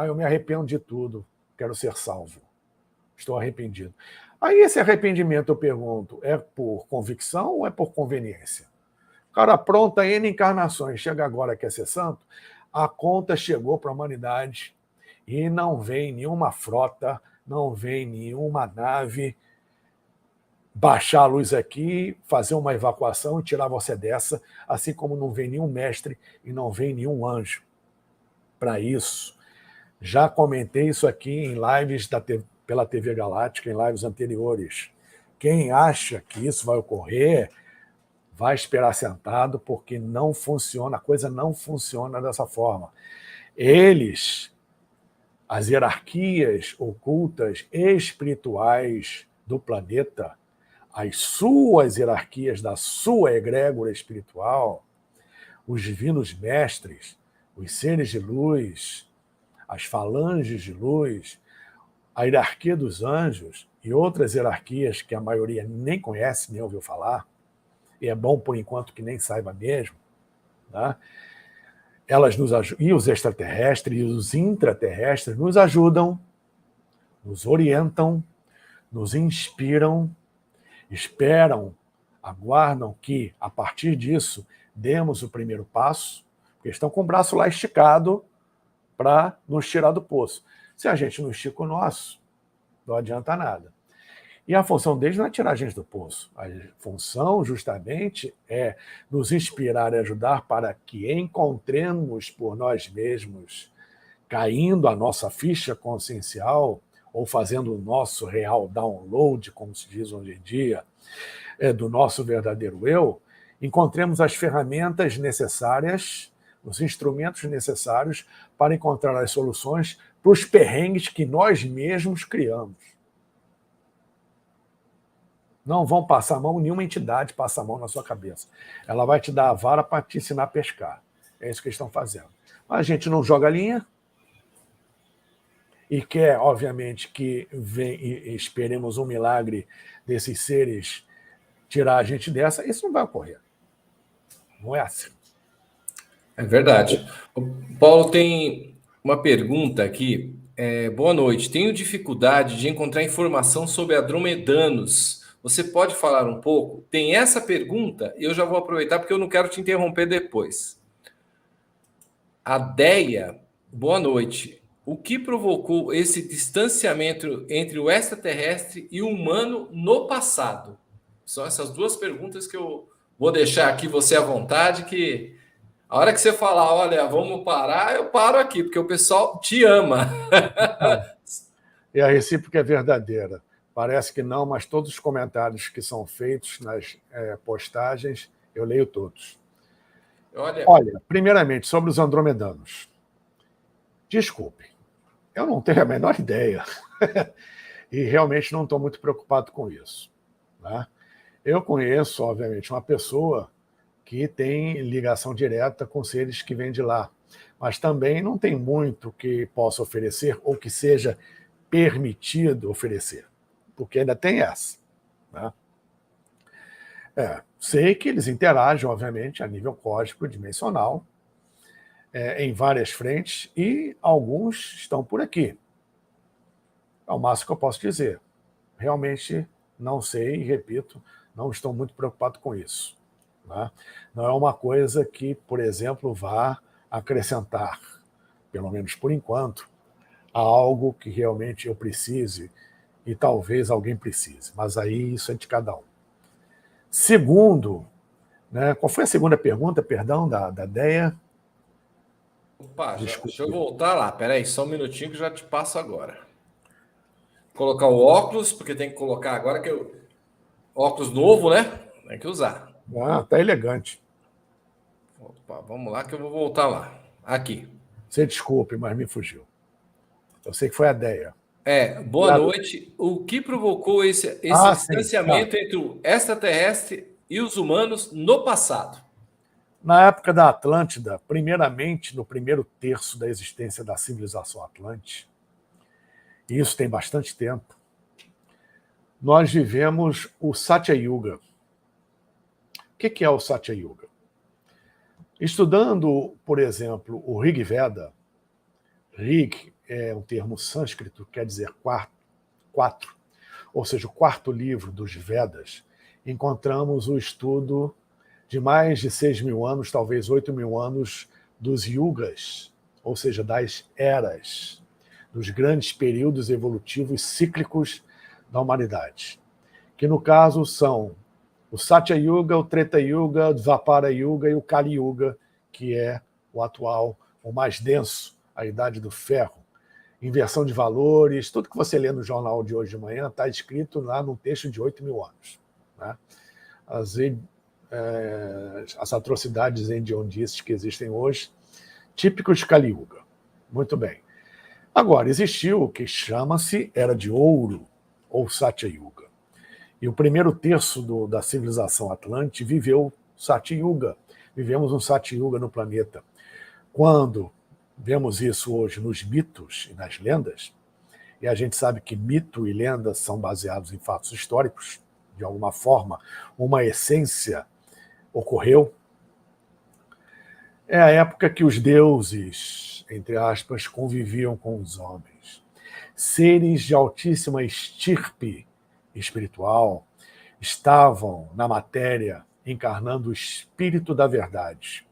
eu me arrependo de tudo, quero ser salvo, estou arrependido. Aí esse arrependimento, eu pergunto, é por convicção ou é por conveniência? O cara apronta N encarnações, chega agora quer ser santo, a conta chegou para a humanidade e não vem nenhuma frota, não vem nenhuma nave baixar a luz aqui, fazer uma evacuação e tirar você dessa, assim como não vem nenhum mestre e não vem nenhum anjo para isso. Já comentei isso aqui em lives pela TV Galáctica, em lives anteriores. Quem acha que isso vai ocorrer, vai esperar sentado, porque não funciona, a coisa não funciona dessa forma. Eles, as hierarquias ocultas espirituais do planeta, as suas hierarquias da sua egrégora espiritual, os divinos mestres, os seres de luz, as falanges de luz, a hierarquia dos anjos e outras hierarquias que a maioria nem conhece, nem ouviu falar, e é bom, por enquanto, que nem saiba mesmo, tá? Elas nos ajudam, e os extraterrestres e os intraterrestres nos ajudam, nos orientam, nos inspiram, esperam, aguardam que, a partir disso, demos o primeiro passo, porque estão com o braço lá esticado para nos tirar do poço. Se a gente não estica o nosso, não adianta nada. E a função deles não é tirar a gente do poço. A função, justamente, é nos inspirar e ajudar para que encontremos por nós mesmos, caindo a nossa ficha consciencial, ou fazendo o nosso real download, como se diz hoje em dia, do nosso verdadeiro eu, encontremos as ferramentas necessárias, os instrumentos necessários para encontrar as soluções para os perrengues que nós mesmos criamos. Não vão passar a mão, nenhuma entidade passa a mão na sua cabeça. Ela vai te dar a vara para te ensinar a pescar. É isso que eles estão fazendo. Mas a gente não joga linha e quer, obviamente, que esperemos um milagre desses seres tirar a gente dessa. Isso não vai ocorrer. Não é assim. É verdade. O Paulo tem uma pergunta aqui. Boa noite. Tenho dificuldade de encontrar informação sobre andromedanos. Você pode falar um pouco? Tem essa pergunta e eu já vou aproveitar porque eu não quero te interromper depois. A Deia, boa noite. O que provocou esse distanciamento entre o extraterrestre e o humano no passado? São essas duas perguntas que eu vou deixar aqui você à vontade, que a hora que você falar, olha, vamos parar, eu paro aqui, porque o pessoal te ama. E a recíproca é verdadeira. Parece que não, mas todos os comentários que são feitos nas postagens, eu leio todos. Olha, primeiramente, sobre os andromedanos. Desculpe, eu não tenho a menor ideia. E realmente não estou muito preocupado com isso. Né? Eu conheço, obviamente, uma pessoa que tem ligação direta com seres que vêm de lá, mas também não tem muito que possa oferecer ou que seja permitido oferecer, porque ainda tem essa. Né? Sei que eles interagem, obviamente, a nível cósmico, dimensional, em várias frentes, e alguns estão por aqui. É o máximo que eu posso dizer. Realmente não sei, e repito, não estou muito preocupado com isso. Né? Não é uma coisa que, por exemplo, vá acrescentar, pelo menos por enquanto, a algo que realmente eu precise e talvez alguém precise. Mas aí isso é de cada um. Segundo, né, qual foi a segunda pergunta, perdão, da Deia? Opa, deixa eu voltar lá. Peraí, só um minutinho que eu já te passo agora. Colocar o óculos, porque tem que colocar agora que eu... óculos novo, né? Tem que usar. Tá elegante. Opa, vamos lá que eu vou voltar lá. Aqui. Você desculpe, mas me fugiu. Eu sei que foi a Deia. Boa noite. O que provocou esse distanciamento entre o extraterrestre e os humanos no passado? Na época da Atlântida, primeiramente no primeiro terço da existência da civilização Atlântica, e isso tem bastante tempo, nós vivemos o Satya Yuga. O que é o Satya Yuga? Estudando, por exemplo, o Rig Veda, Rig é um termo sânscrito, quer dizer quatro, ou seja, o quarto livro dos Vedas, encontramos o estudo de mais de 6.000 anos, talvez 8.000 anos, dos yugas, ou seja, das eras, dos grandes períodos evolutivos cíclicos da humanidade, que no caso são o Satya Yuga, o Treta Yuga, o Dvapara Yuga e o Kali Yuga, que é o atual, o mais denso, a Idade do Ferro. Inversão de valores, tudo que você lê no jornal de hoje de manhã está escrito lá num texto de 8.000 anos. Né? As atrocidades endiondices que existem hoje, típicos de Kali Yuga. Muito bem. Agora, existiu o que chama-se Era de Ouro, ou Satya Yuga. E o primeiro terço da civilização atlântica viveu Satya Yuga. Vivemos um Satya Yuga no planeta. Quando vemos isso hoje nos mitos e nas lendas, e a gente sabe que mito e lenda são baseados em fatos históricos, de alguma forma, uma essência ocorreu. É a época que os deuses, entre aspas, conviviam com os homens. Seres de altíssima estirpe espiritual estavam na matéria encarnando o espírito da verdade.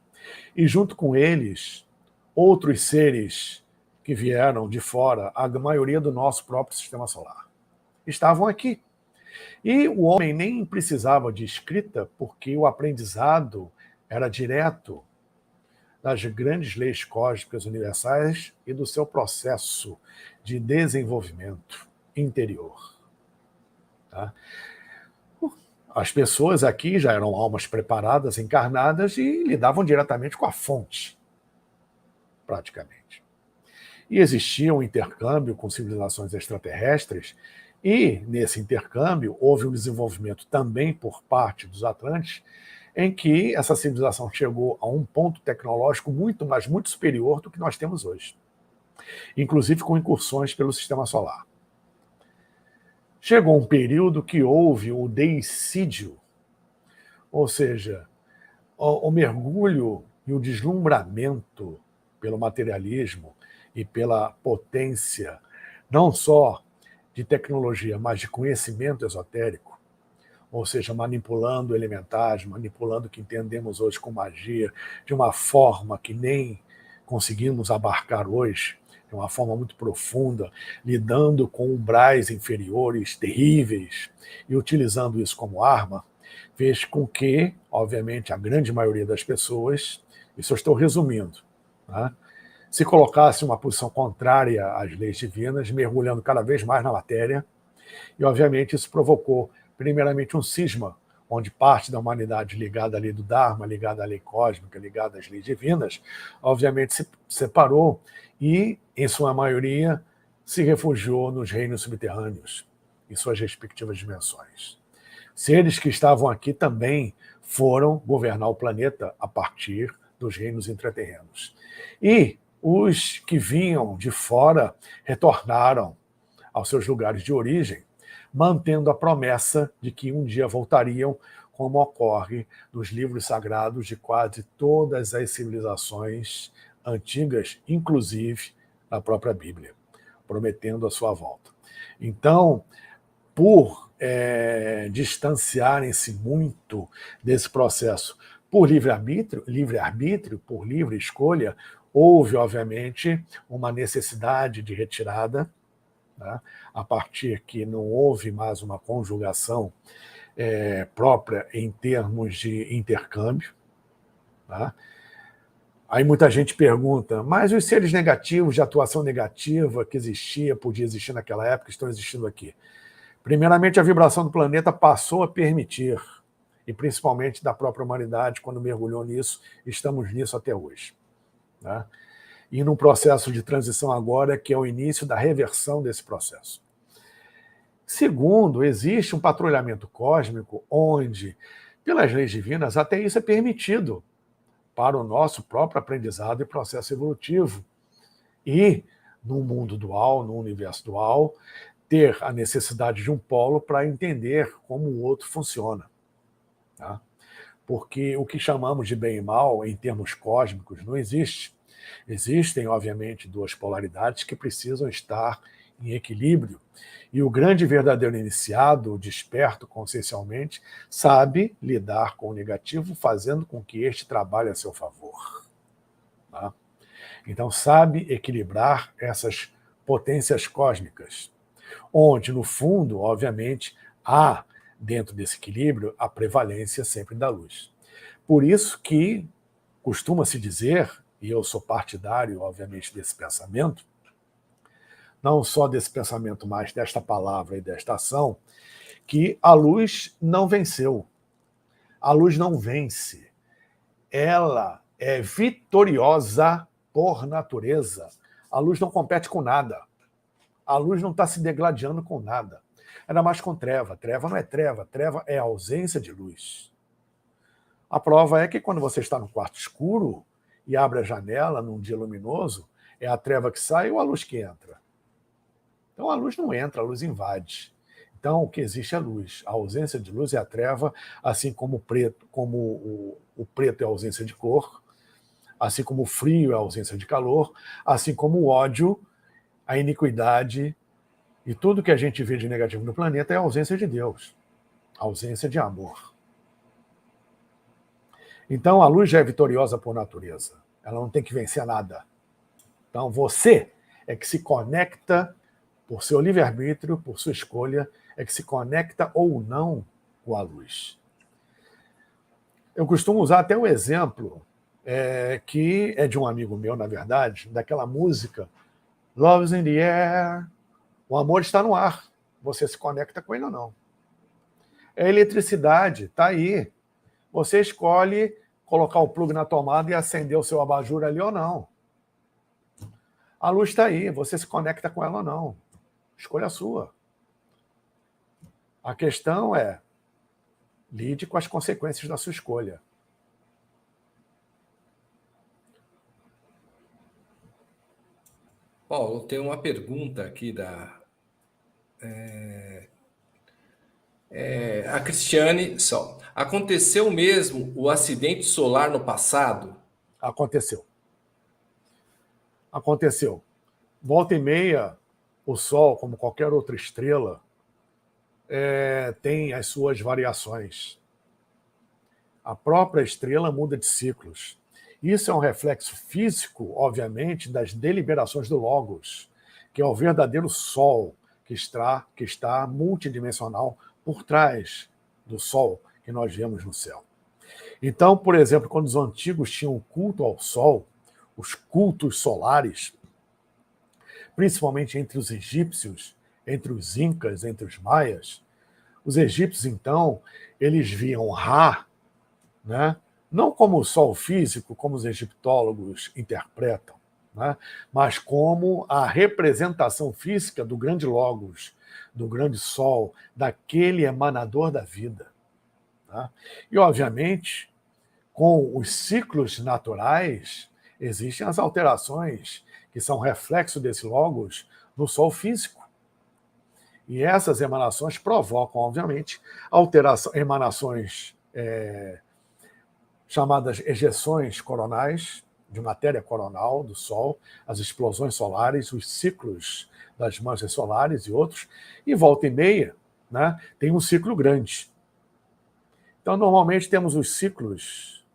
E junto com eles, outros seres que vieram de fora, a maioria do nosso próprio sistema solar, estavam aqui. E o homem nem precisava de escrita, porque o aprendizado era direto das grandes leis cósmicas universais e do seu processo de desenvolvimento interior. Tá? as pessoas aqui já eram almas preparadas, encarnadas, e lidavam diretamente com a fonte, praticamente. E existia um intercâmbio com civilizações extraterrestres, e nesse intercâmbio houve um desenvolvimento também por parte dos Atlantes, em que essa civilização chegou a um ponto tecnológico muito, mas muito superior do que nós temos hoje, inclusive com incursões pelo sistema solar. Chegou um período que houve o deicídio, ou seja, o mergulho e o deslumbramento pelo materialismo e pela potência, não só de tecnologia, mas de conhecimento esotérico, ou seja, manipulando elementais, manipulando o que entendemos hoje com magia, de uma forma que nem conseguimos abarcar hoje, de uma forma muito profunda, lidando com umbrais inferiores terríveis e utilizando isso como arma, fez com que, obviamente, a grande maioria das pessoas, isso eu estou resumindo, né, se colocasse uma posição contrária às leis divinas, mergulhando cada vez mais na matéria, e, obviamente, isso provocou, primeiramente, um cisma, onde parte da humanidade ligada à lei do Dharma, ligada à lei cósmica, ligada às leis divinas, obviamente se separou e, em sua maioria, se refugiou nos reinos subterrâneos, em suas respectivas dimensões. Seres que estavam aqui também foram governar o planeta a partir dos reinos intraterrenos. E os que vinham de fora retornaram aos seus lugares de origem, mantendo a promessa de que um dia voltariam, como ocorre nos livros sagrados de quase todas as civilizações antigas, inclusive na própria Bíblia, prometendo a sua volta. Então, por distanciarem-se muito desse processo por livre-arbítrio, por livre escolha, houve, obviamente, uma necessidade de retirada, né, a partir que não houve mais uma conjugação própria em termos de intercâmbio. Tá? Aí muita gente pergunta, mas os seres negativos, de atuação negativa que podia existir naquela época, estão existindo aqui? Primeiramente, a vibração do planeta passou a permitir, e principalmente da própria humanidade, quando mergulhou nisso, estamos nisso até hoje. Né? E num processo de transição agora, que é o início da reversão desse processo. Segundo, existe um patrulhamento cósmico onde, pelas leis divinas, até isso é permitido para o nosso próprio aprendizado e processo evolutivo. E, no mundo dual, no universo dual, ter a necessidade de um polo para entender como o outro funciona. Tá? Porque o que chamamos de bem e mal, em termos cósmicos, não existe. Existem, obviamente, duas polaridades que precisam estar em equilíbrio. E o grande e verdadeiro iniciado, desperto consciencialmente, sabe lidar com o negativo, fazendo com que este trabalhe a seu favor. Tá? Então, sabe equilibrar essas potências cósmicas, onde, no fundo, obviamente, há, dentro desse equilíbrio, a prevalência sempre da luz. Por isso que costuma-se dizer, e eu sou partidário, obviamente, desse pensamento, não só desse pensamento, mas desta palavra e desta ação, que a luz não venceu. A luz não vence. Ela é vitoriosa por natureza. A luz não compete com nada. A luz não está se degladiando com nada. Ainda mais com treva. Treva não é treva. Treva é ausência de luz. A prova é que quando você está no quarto escuro e abre a janela num dia luminoso, é a treva que sai ou a luz que entra? Então a luz não entra, a luz invade. Então o que existe é a luz. A ausência de luz é a treva, assim como o preto, o preto é a ausência de cor, assim como o frio é a ausência de calor, assim como o ódio, a iniquidade e tudo que a gente vê de negativo no planeta é a ausência de Deus, a ausência de amor. Então a luz já é vitoriosa por natureza. Ela não tem que vencer nada. Então você é que se conecta por seu livre-arbítrio, por sua escolha, é que se conecta ou não com a luz. Eu costumo usar até um exemplo que é de um amigo meu, na verdade, daquela música Love's in the Air. O amor está no ar. Você se conecta com ele ou não. É eletricidade, está aí. Você escolhe colocar o plug na tomada e acender o seu abajur ali ou não. A luz está aí, você se conecta com ela ou não. Escolha sua. A questão é, lide com as consequências da sua escolha. Paulo, tem uma pergunta aqui a Cristiane só. Aconteceu mesmo o acidente solar no passado? Aconteceu. Aconteceu. Volta e meia, o Sol, como qualquer outra estrela, tem as suas variações. A própria estrela muda de ciclos. Isso é um reflexo físico, obviamente, das deliberações do Logos, que é o verdadeiro Sol que está multidimensional por trás do Sol que nós vemos no céu. Então, por exemplo, quando os antigos tinham culto ao Sol, os cultos solares, principalmente entre os egípcios, entre os incas, entre os maias, os egípcios, então, eles viam Ra, né? Não como o Sol físico, como os egiptólogos interpretam, né? Mas como a representação física do grande Logos, do grande Sol, daquele emanador da vida. Né? E, obviamente, com os ciclos naturais, existem as alterações que são reflexo desse Logos no Sol físico. E essas emanações provocam, obviamente, emanações chamadas ejeções coronais, de matéria coronal do Sol, as explosões solares, os ciclos das manchas solares e outros, e volta e meia, né, tem um ciclo grande. Então, normalmente, temos os ciclos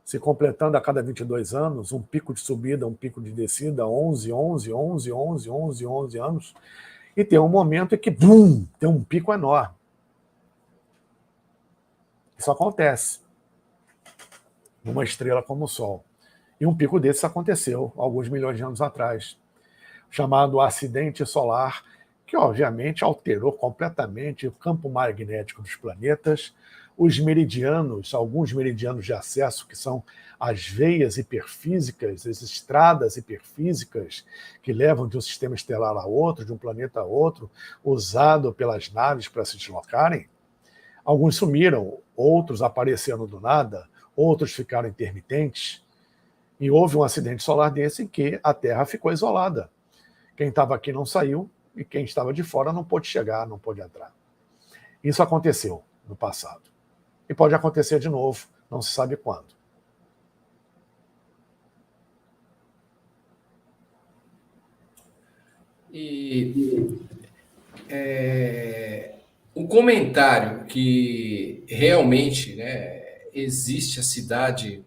se completando a cada 22 anos, um pico de subida, um pico de descida, 11 anos, e tem um momento em que, bum, tem um pico enorme. Isso acontece numa estrela como o Sol. E um pico desse aconteceu alguns milhões de anos atrás, chamado acidente solar, que obviamente alterou completamente o campo magnético dos planetas, os meridianos, alguns meridianos de acesso, que são as veias hiperfísicas, as estradas hiperfísicas que levam de um sistema estelar a outro, de um planeta a outro, usado pelas naves para se deslocarem. Alguns sumiram, outros apareceram do nada, outros ficaram intermitentes, e houve um acidente solar desse em que a Terra ficou isolada. Quem estava aqui não saiu, e quem estava de fora não pôde chegar, não pôde entrar. Isso aconteceu no passado. E pode acontecer de novo, não se sabe quando. E o comentário que realmente, né, existe a cidade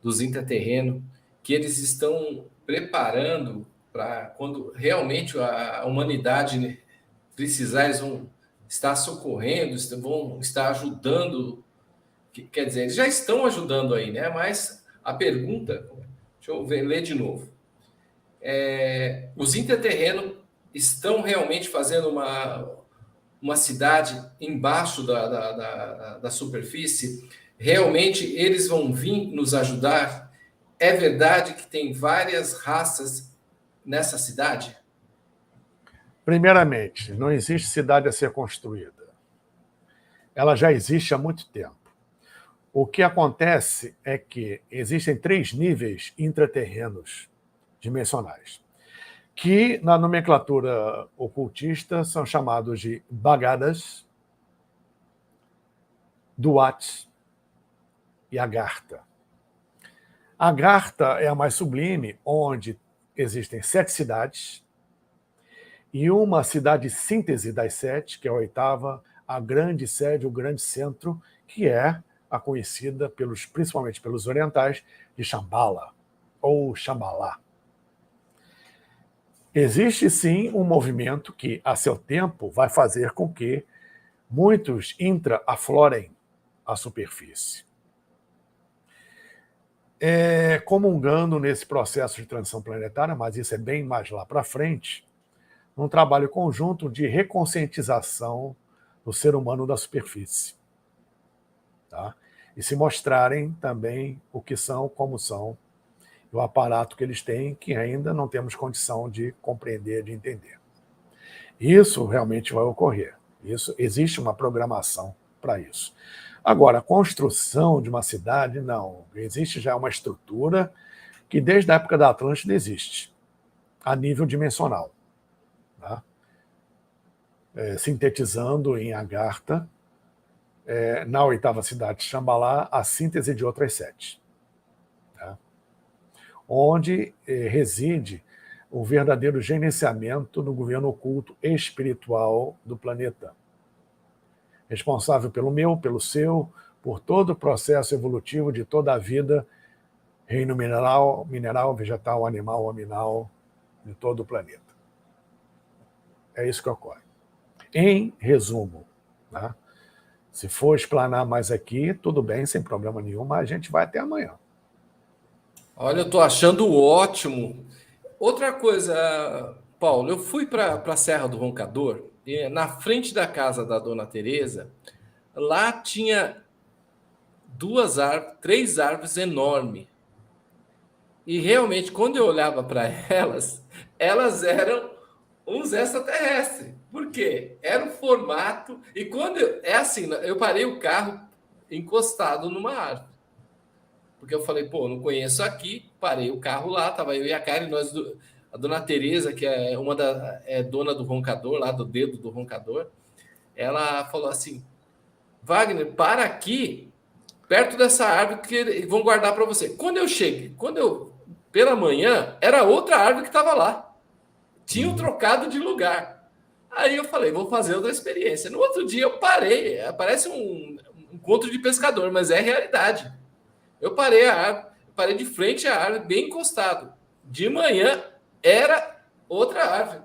dos intraterrenos, que eles estão preparando para quando realmente a humanidade precisar, eles vão estar socorrendo, vão estar ajudando. Quer dizer, eles já estão ajudando aí, né? Mas a pergunta, deixa eu ler de novo. Os intraterrenos estão realmente fazendo uma cidade embaixo da superfície? Realmente eles vão vir nos ajudar? É verdade que tem várias raças nessa cidade? Primeiramente, não existe cidade a ser construída. Ela já existe há muito tempo. O que acontece é que existem 3 níveis intraterrenos dimensionais, que na nomenclatura ocultista são chamados de Bagadas, Duats e Agartha. Agartha é a mais sublime, onde existem 7 cidades, e uma cidade síntese das 7, que é a 8ª, a grande sede, o grande centro, que é a conhecida, principalmente pelos orientais, de Shambhala, ou Shambhala. Existe, sim, um movimento que, a seu tempo, vai fazer com que muitos aflorem a superfície. Comungando nesse processo de transição planetária, mas isso é bem mais lá para frente, num trabalho conjunto de reconscientização do ser humano da superfície. Tá? E se mostrarem também o que são, como são, o aparato que eles têm, que ainda não temos condição de compreender, de entender. Isso realmente vai ocorrer. Isso, existe uma programação para isso. Agora, a construção de uma cidade, não. Existe já uma estrutura que desde a época da Atlântida existe, a nível dimensional. Tá? Sintetizando em Agartha, na oitava cidade de Shambhala, a síntese de outras 7. Tá? Onde reside o verdadeiro gerenciamento do governo oculto espiritual do planeta. Responsável pelo meu, pelo seu, por todo o processo evolutivo de toda a vida, reino mineral, vegetal, animal, aminal, de todo o planeta. É isso que ocorre. Em resumo, né? Se for explanar mais aqui, tudo bem, sem problema nenhum, mas a gente vai até amanhã. Olha, eu estou achando ótimo. Outra coisa, Paulo, eu fui para a Serra do Roncador e na frente da casa da Dona Teresa, lá tinha 3 árvores enormes. E realmente, quando eu olhava para elas eram uns extraterrestres. Por quê? Era o formato. E quando é assim, eu parei o carro encostado numa árvore. Porque eu falei, pô, não conheço aqui, parei o carro lá, tava eu e a Karen, a Dona Teresa, que é dona do roncador, lá do dedo do roncador, ela falou assim: Wagner, para aqui, perto dessa árvore que vão guardar para você. Pela manhã, era outra árvore que estava lá. Tinham trocado de lugar. Aí eu falei, vou fazer outra experiência. No outro dia eu parei, parece um encontro de pescador, mas é realidade. Eu parei a árvore, parei de frente à árvore, bem encostado. De manhã era outra árvore.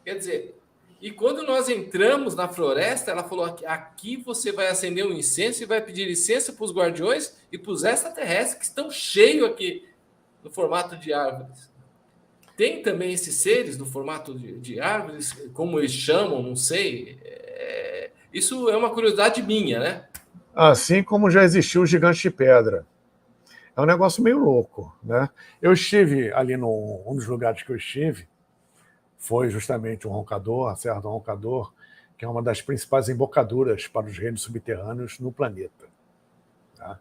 Quer dizer, e quando nós entramos na floresta, ela falou: aqui você vai acender um incenso e vai pedir licença para os guardiões e para os extraterrestres que estão cheios aqui no formato de árvores. Tem também esses seres no formato de árvores, como eles chamam, não sei. Isso é uma curiosidade minha, né? Assim como já existiu o gigante de pedra. É um negócio meio louco, né? Eu estive ali um dos lugares que eu estive, foi justamente o Roncador, a Serra do Roncador, que é uma das principais embocaduras para os reinos subterrâneos no planeta. Tá?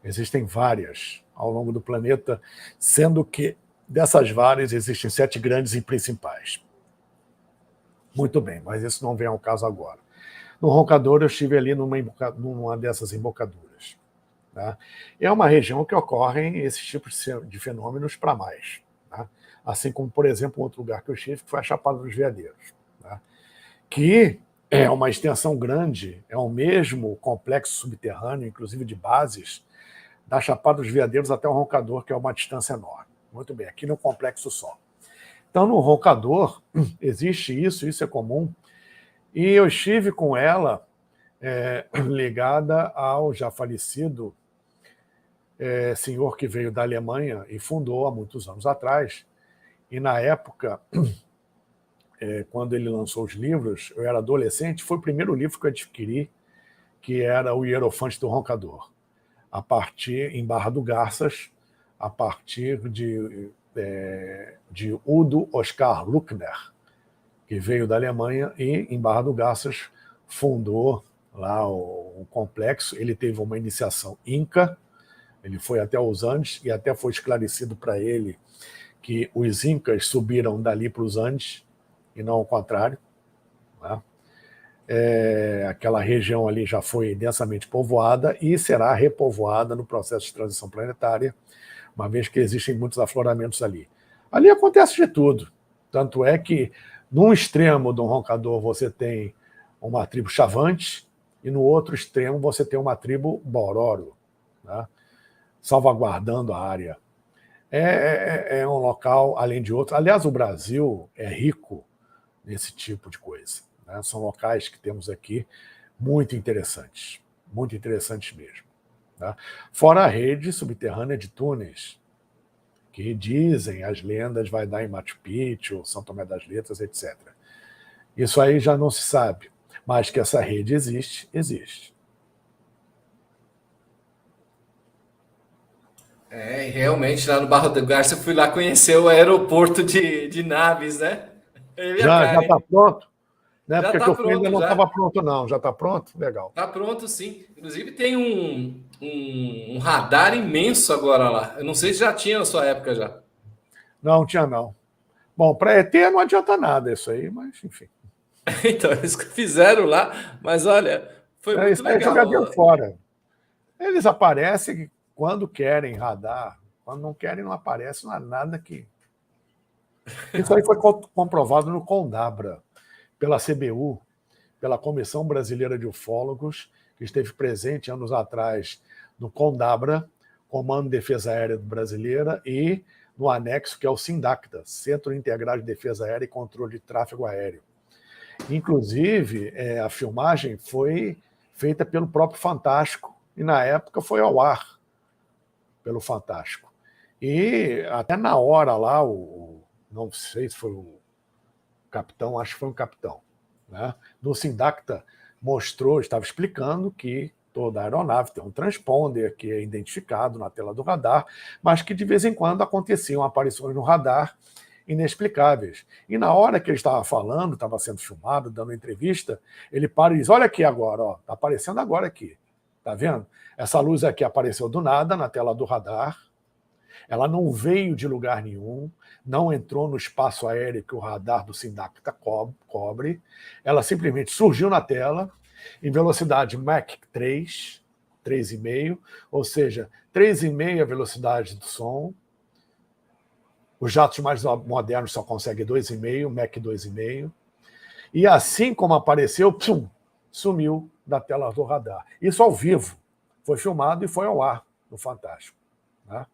Existem várias ao longo do planeta, sendo que dessas várias existem 7 grandes e principais. Muito bem, mas isso não vem ao caso agora. No Roncador, eu estive ali numa dessas embocaduras. Tá? É uma região que ocorrem esses tipos de fenômenos para mais. Tá? Assim como, por exemplo, um outro lugar que eu estive, que foi a Chapada dos Veadeiros, tá? Que é uma extensão grande, é o mesmo complexo subterrâneo, inclusive de bases, da Chapada dos Veadeiros até o Roncador, que é uma distância enorme. Muito bem, aqui no complexo só. Então, no Roncador, existe isso é comum, e eu estive com ela ligada ao já falecido senhor que veio da Alemanha e fundou há muitos anos atrás. E na época, quando ele lançou os livros, eu era adolescente, foi o primeiro livro que eu adquiri, que era o Hierofante do Roncador, em Barra do Garças, a partir de Udo Oskar Luckner, que veio da Alemanha e, em Barra do Garças, fundou lá o complexo. Ele teve uma iniciação inca, ele foi até os Andes e até foi esclarecido para ele que os incas subiram dali para os Andes e não ao contrário. Né? Aquela região ali já foi densamente povoada e será repovoada no processo de transição planetária, uma vez que existem muitos afloramentos ali. Ali acontece de tudo. Tanto é que, num extremo do Roncador, você tem uma tribo Chavante e no outro extremo você tem uma tribo Bororo, né? Salvaguardando a área. É um local, além de outro. Aliás, o Brasil é rico nesse tipo de coisa. Né? São locais que temos aqui muito interessantes mesmo. Tá? Fora a rede subterrânea de túneis, que dizem as lendas vai dar em Machu Picchu, São Tomé das Letras, etc. Isso aí já não se sabe. Mas que essa rede existe, existe. Realmente, lá no Barra do Garça, eu fui lá conhecer o aeroporto de Naves, né? Eu e a Já está Karen. pronto? Na Já época que está eu fui ainda pronto, não estava já. pronto, não. Já está pronto? Legal. Está pronto, sim. Inclusive tem um radar imenso agora lá. Eu não sei se já tinha na sua época já. Não, tinha não. Bom, para ET não adianta nada isso aí, mas enfim. Então, eles fizeram lá, mas olha, foi muito Isso aí é jogador legal. fora. Eles aparecem quando querem radar. Quando não querem, não aparece, não há nada que. Isso aí foi comprovado no Condabra, pela CBU, pela Comissão Brasileira de Ufólogos, que esteve presente anos atrás no Condabra, Comando de Defesa Aérea Brasileira, e no anexo, que é o SINDACTA, Centro Integrado de Defesa Aérea e Controle de Tráfego Aéreo. Inclusive, a filmagem foi feita pelo próprio Fantástico, e na época foi ao ar pelo Fantástico. E até na hora lá, não sei se foi o capitão, acho que foi um capitão, né? No Sindacta mostrou, estava explicando que toda aeronave tem um transponder que é identificado na tela do radar, mas que de vez em quando aconteciam aparições no radar inexplicáveis. E na hora que ele estava falando, estava sendo filmado, dando entrevista, ele para e diz: olha aqui agora, está aparecendo agora aqui. Está vendo? Essa luz aqui apareceu do nada na tela do radar, ela não veio de lugar nenhum, não entrou no espaço aéreo que o radar do Sindacta cobre, ela simplesmente surgiu na tela em velocidade Mach 3, 3,5, ou seja, 3,5 a velocidade do som. Os jatos mais modernos só conseguem 2,5, Mach 2,5. E assim como apareceu, pum, sumiu da tela do radar. Isso ao vivo. Foi filmado e foi ao ar no Fantástico. Né?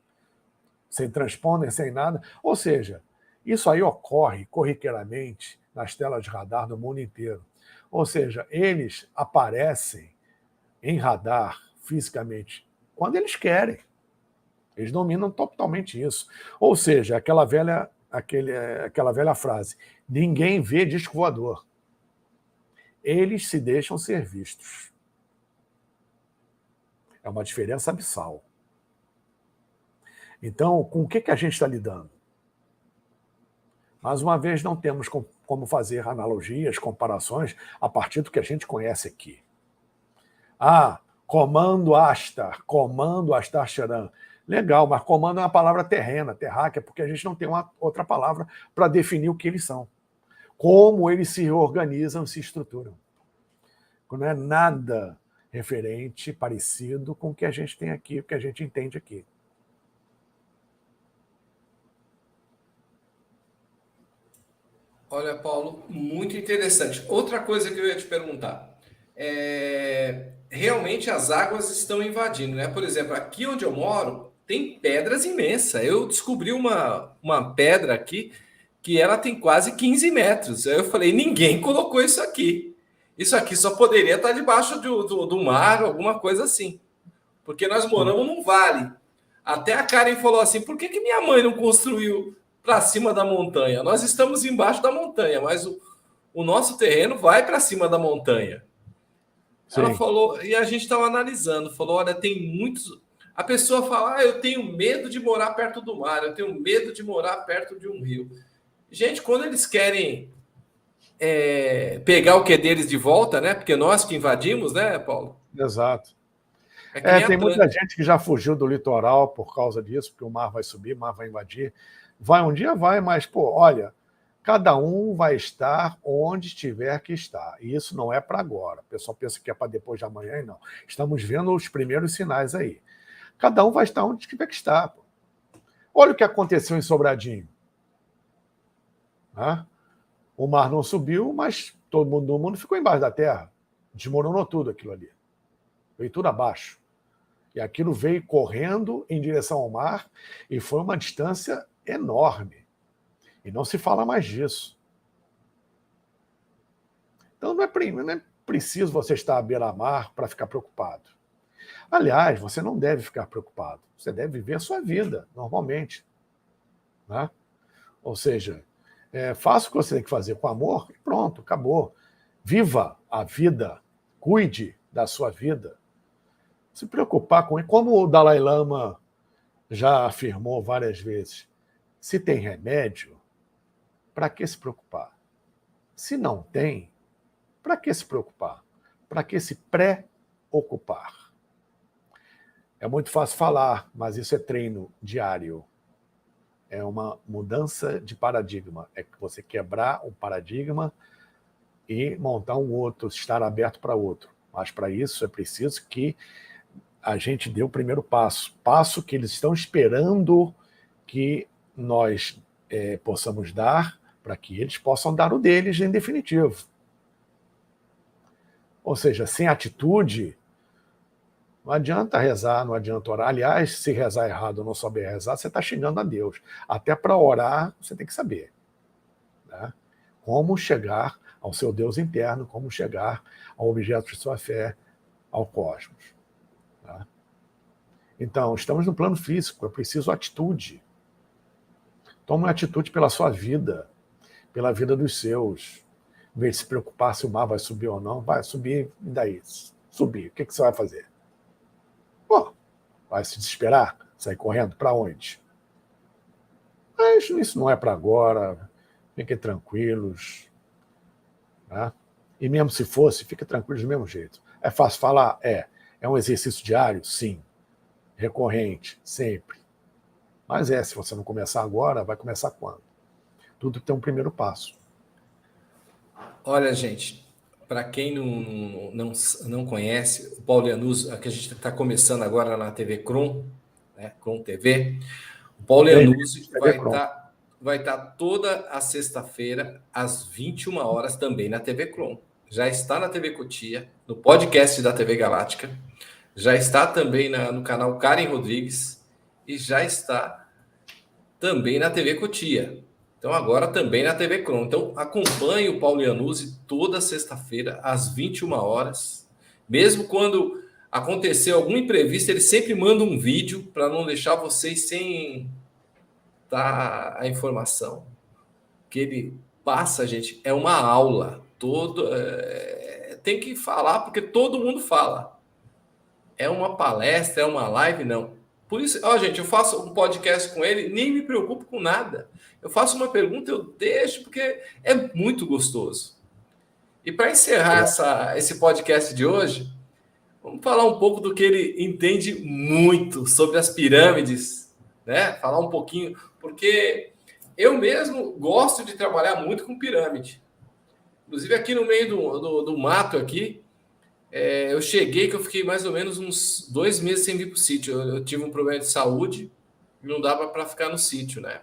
Sem transponder, sem nada. Ou seja, isso aí ocorre corriqueiramente nas telas de radar do mundo inteiro. Ou seja, eles aparecem em radar fisicamente quando eles querem. Eles dominam totalmente isso. Ou seja, aquela velha frase: ninguém vê disco voador. Eles se deixam ser vistos. É uma diferença abissal. Então, com o que a gente está lidando? Mais uma vez, não temos como fazer analogias, comparações a partir do que a gente conhece aqui. Comando Astar Charan. Legal, mas comando é uma palavra terrena, terráquea, porque a gente não tem uma outra palavra para definir o que eles são. Como eles se organizam, se estruturam. Não é nada referente, parecido com o que a gente tem aqui, o que a gente entende aqui. Olha, Paulo, muito interessante. Outra coisa que eu ia te perguntar. Realmente as águas estão invadindo, né? Por exemplo, aqui onde eu moro, tem pedras imensas. Eu descobri uma pedra aqui que ela tem quase 15 metros. Aí eu falei, ninguém colocou isso aqui. Isso aqui só poderia estar debaixo do mar, alguma coisa assim. Porque nós moramos num vale. Até a Karen falou assim: por que minha mãe não construiu para cima da montanha? Nós estamos embaixo da montanha, mas o nosso terreno vai para cima da montanha. Ela Sim. falou, e a gente estava analisando, falou: olha, tem muitos. A pessoa fala: eu tenho medo de morar perto do mar, eu tenho medo de morar perto de um rio. Gente, quando eles querem pegar o que é deles de volta, né? Porque nós que invadimos, né, Paulo? Exato. É que nem Tem muita Atlântica. gente que já fugiu do litoral por causa disso, porque o mar vai subir, o mar vai invadir. Vai um dia, vai, mas, olha, cada um vai estar onde tiver que estar. E isso não é para agora. O pessoal pensa que é para depois de amanhã, e não. Estamos vendo os primeiros sinais aí. Cada um vai estar onde tiver que estar. Pô. Olha o que aconteceu em Sobradinho. Né? O mar não subiu, mas todo mundo do mundo ficou embaixo da terra. Desmoronou tudo aquilo ali. Veio tudo abaixo. E aquilo veio correndo em direção ao mar e foi uma distância enorme. E não se fala mais disso. Então não é preciso você estar à beira-mar para ficar preocupado. Aliás, você não deve ficar preocupado. Você deve viver a sua vida normalmente. Né? Ou seja, faça o que você tem que fazer com amor e pronto, acabou. Viva a vida, cuide da sua vida. Se preocupar com... Como o Dalai Lama já afirmou várias vezes, se tem remédio, para que se preocupar? Se não tem, para que se preocupar? Para que se preocupar? É muito fácil falar, mas isso é treino diário. É uma mudança de paradigma. É que você quebrar um paradigma e montar um outro, estar aberto para outro. Mas para isso é preciso que a gente dê o primeiro passo. Passo que eles estão esperando que nós possamos dar, para que eles possam dar o deles em definitivo. Ou seja, sem atitude, não adianta rezar, não adianta orar. Aliás, se rezar errado ou não souber rezar, você está xingando a Deus. Até para orar, você tem que saber, né? Como chegar ao seu Deus interno, como chegar ao objeto de sua fé, ao cosmos. Tá? Então, estamos no plano físico, é preciso atitude. Tome uma atitude pela sua vida, pela vida dos seus. Em vez de se preocupar se o mar vai subir ou não, vai subir, e daí? Subir, o que você vai fazer? Pô, vai se desesperar? Sair correndo? Para onde? Mas isso não é para agora, fiquem tranquilos. Né? E mesmo se fosse, fiquem tranquilos do mesmo jeito. É fácil falar? É. É um exercício diário? Sim. Recorrente? Sempre. Mas se você não começar agora, vai começar quando? Tudo tem um primeiro passo. Olha, gente, para quem não conhece, o Paulo Iannuzzi, que a gente está começando agora na TV Kron, né, Kron TV, o Paulo Iannuzzi vai estar toda a sexta-feira, às 21 horas, também na TV Kron. Já está na TV Cotia, no podcast da TV Galáctica, já está também no canal Karen Rodrigues e já está também na TV Cotia. Então, agora também na TV Kron. Então, acompanhe o Paulo Iannuzzi toda sexta-feira, às 21 horas. Mesmo quando acontecer algum imprevisto, ele sempre manda um vídeo para não deixar vocês sem dar a informação. Que ele passa, gente, é uma aula. Tem que falar, porque todo mundo fala. É uma palestra, é uma live, não. Por isso, gente, eu faço um podcast com ele, nem me preocupo com nada. Eu faço uma pergunta, eu deixo, porque é muito gostoso. E para encerrar esse podcast de hoje, vamos falar um pouco do que ele entende muito sobre as pirâmides, né? Falar um pouquinho, porque eu mesmo gosto de trabalhar muito com pirâmide. Inclusive aqui no meio do mato aqui, eu cheguei que eu fiquei mais ou menos uns 2 meses sem vir para o sítio. Eu tive um problema de saúde e não dava para ficar no sítio, né?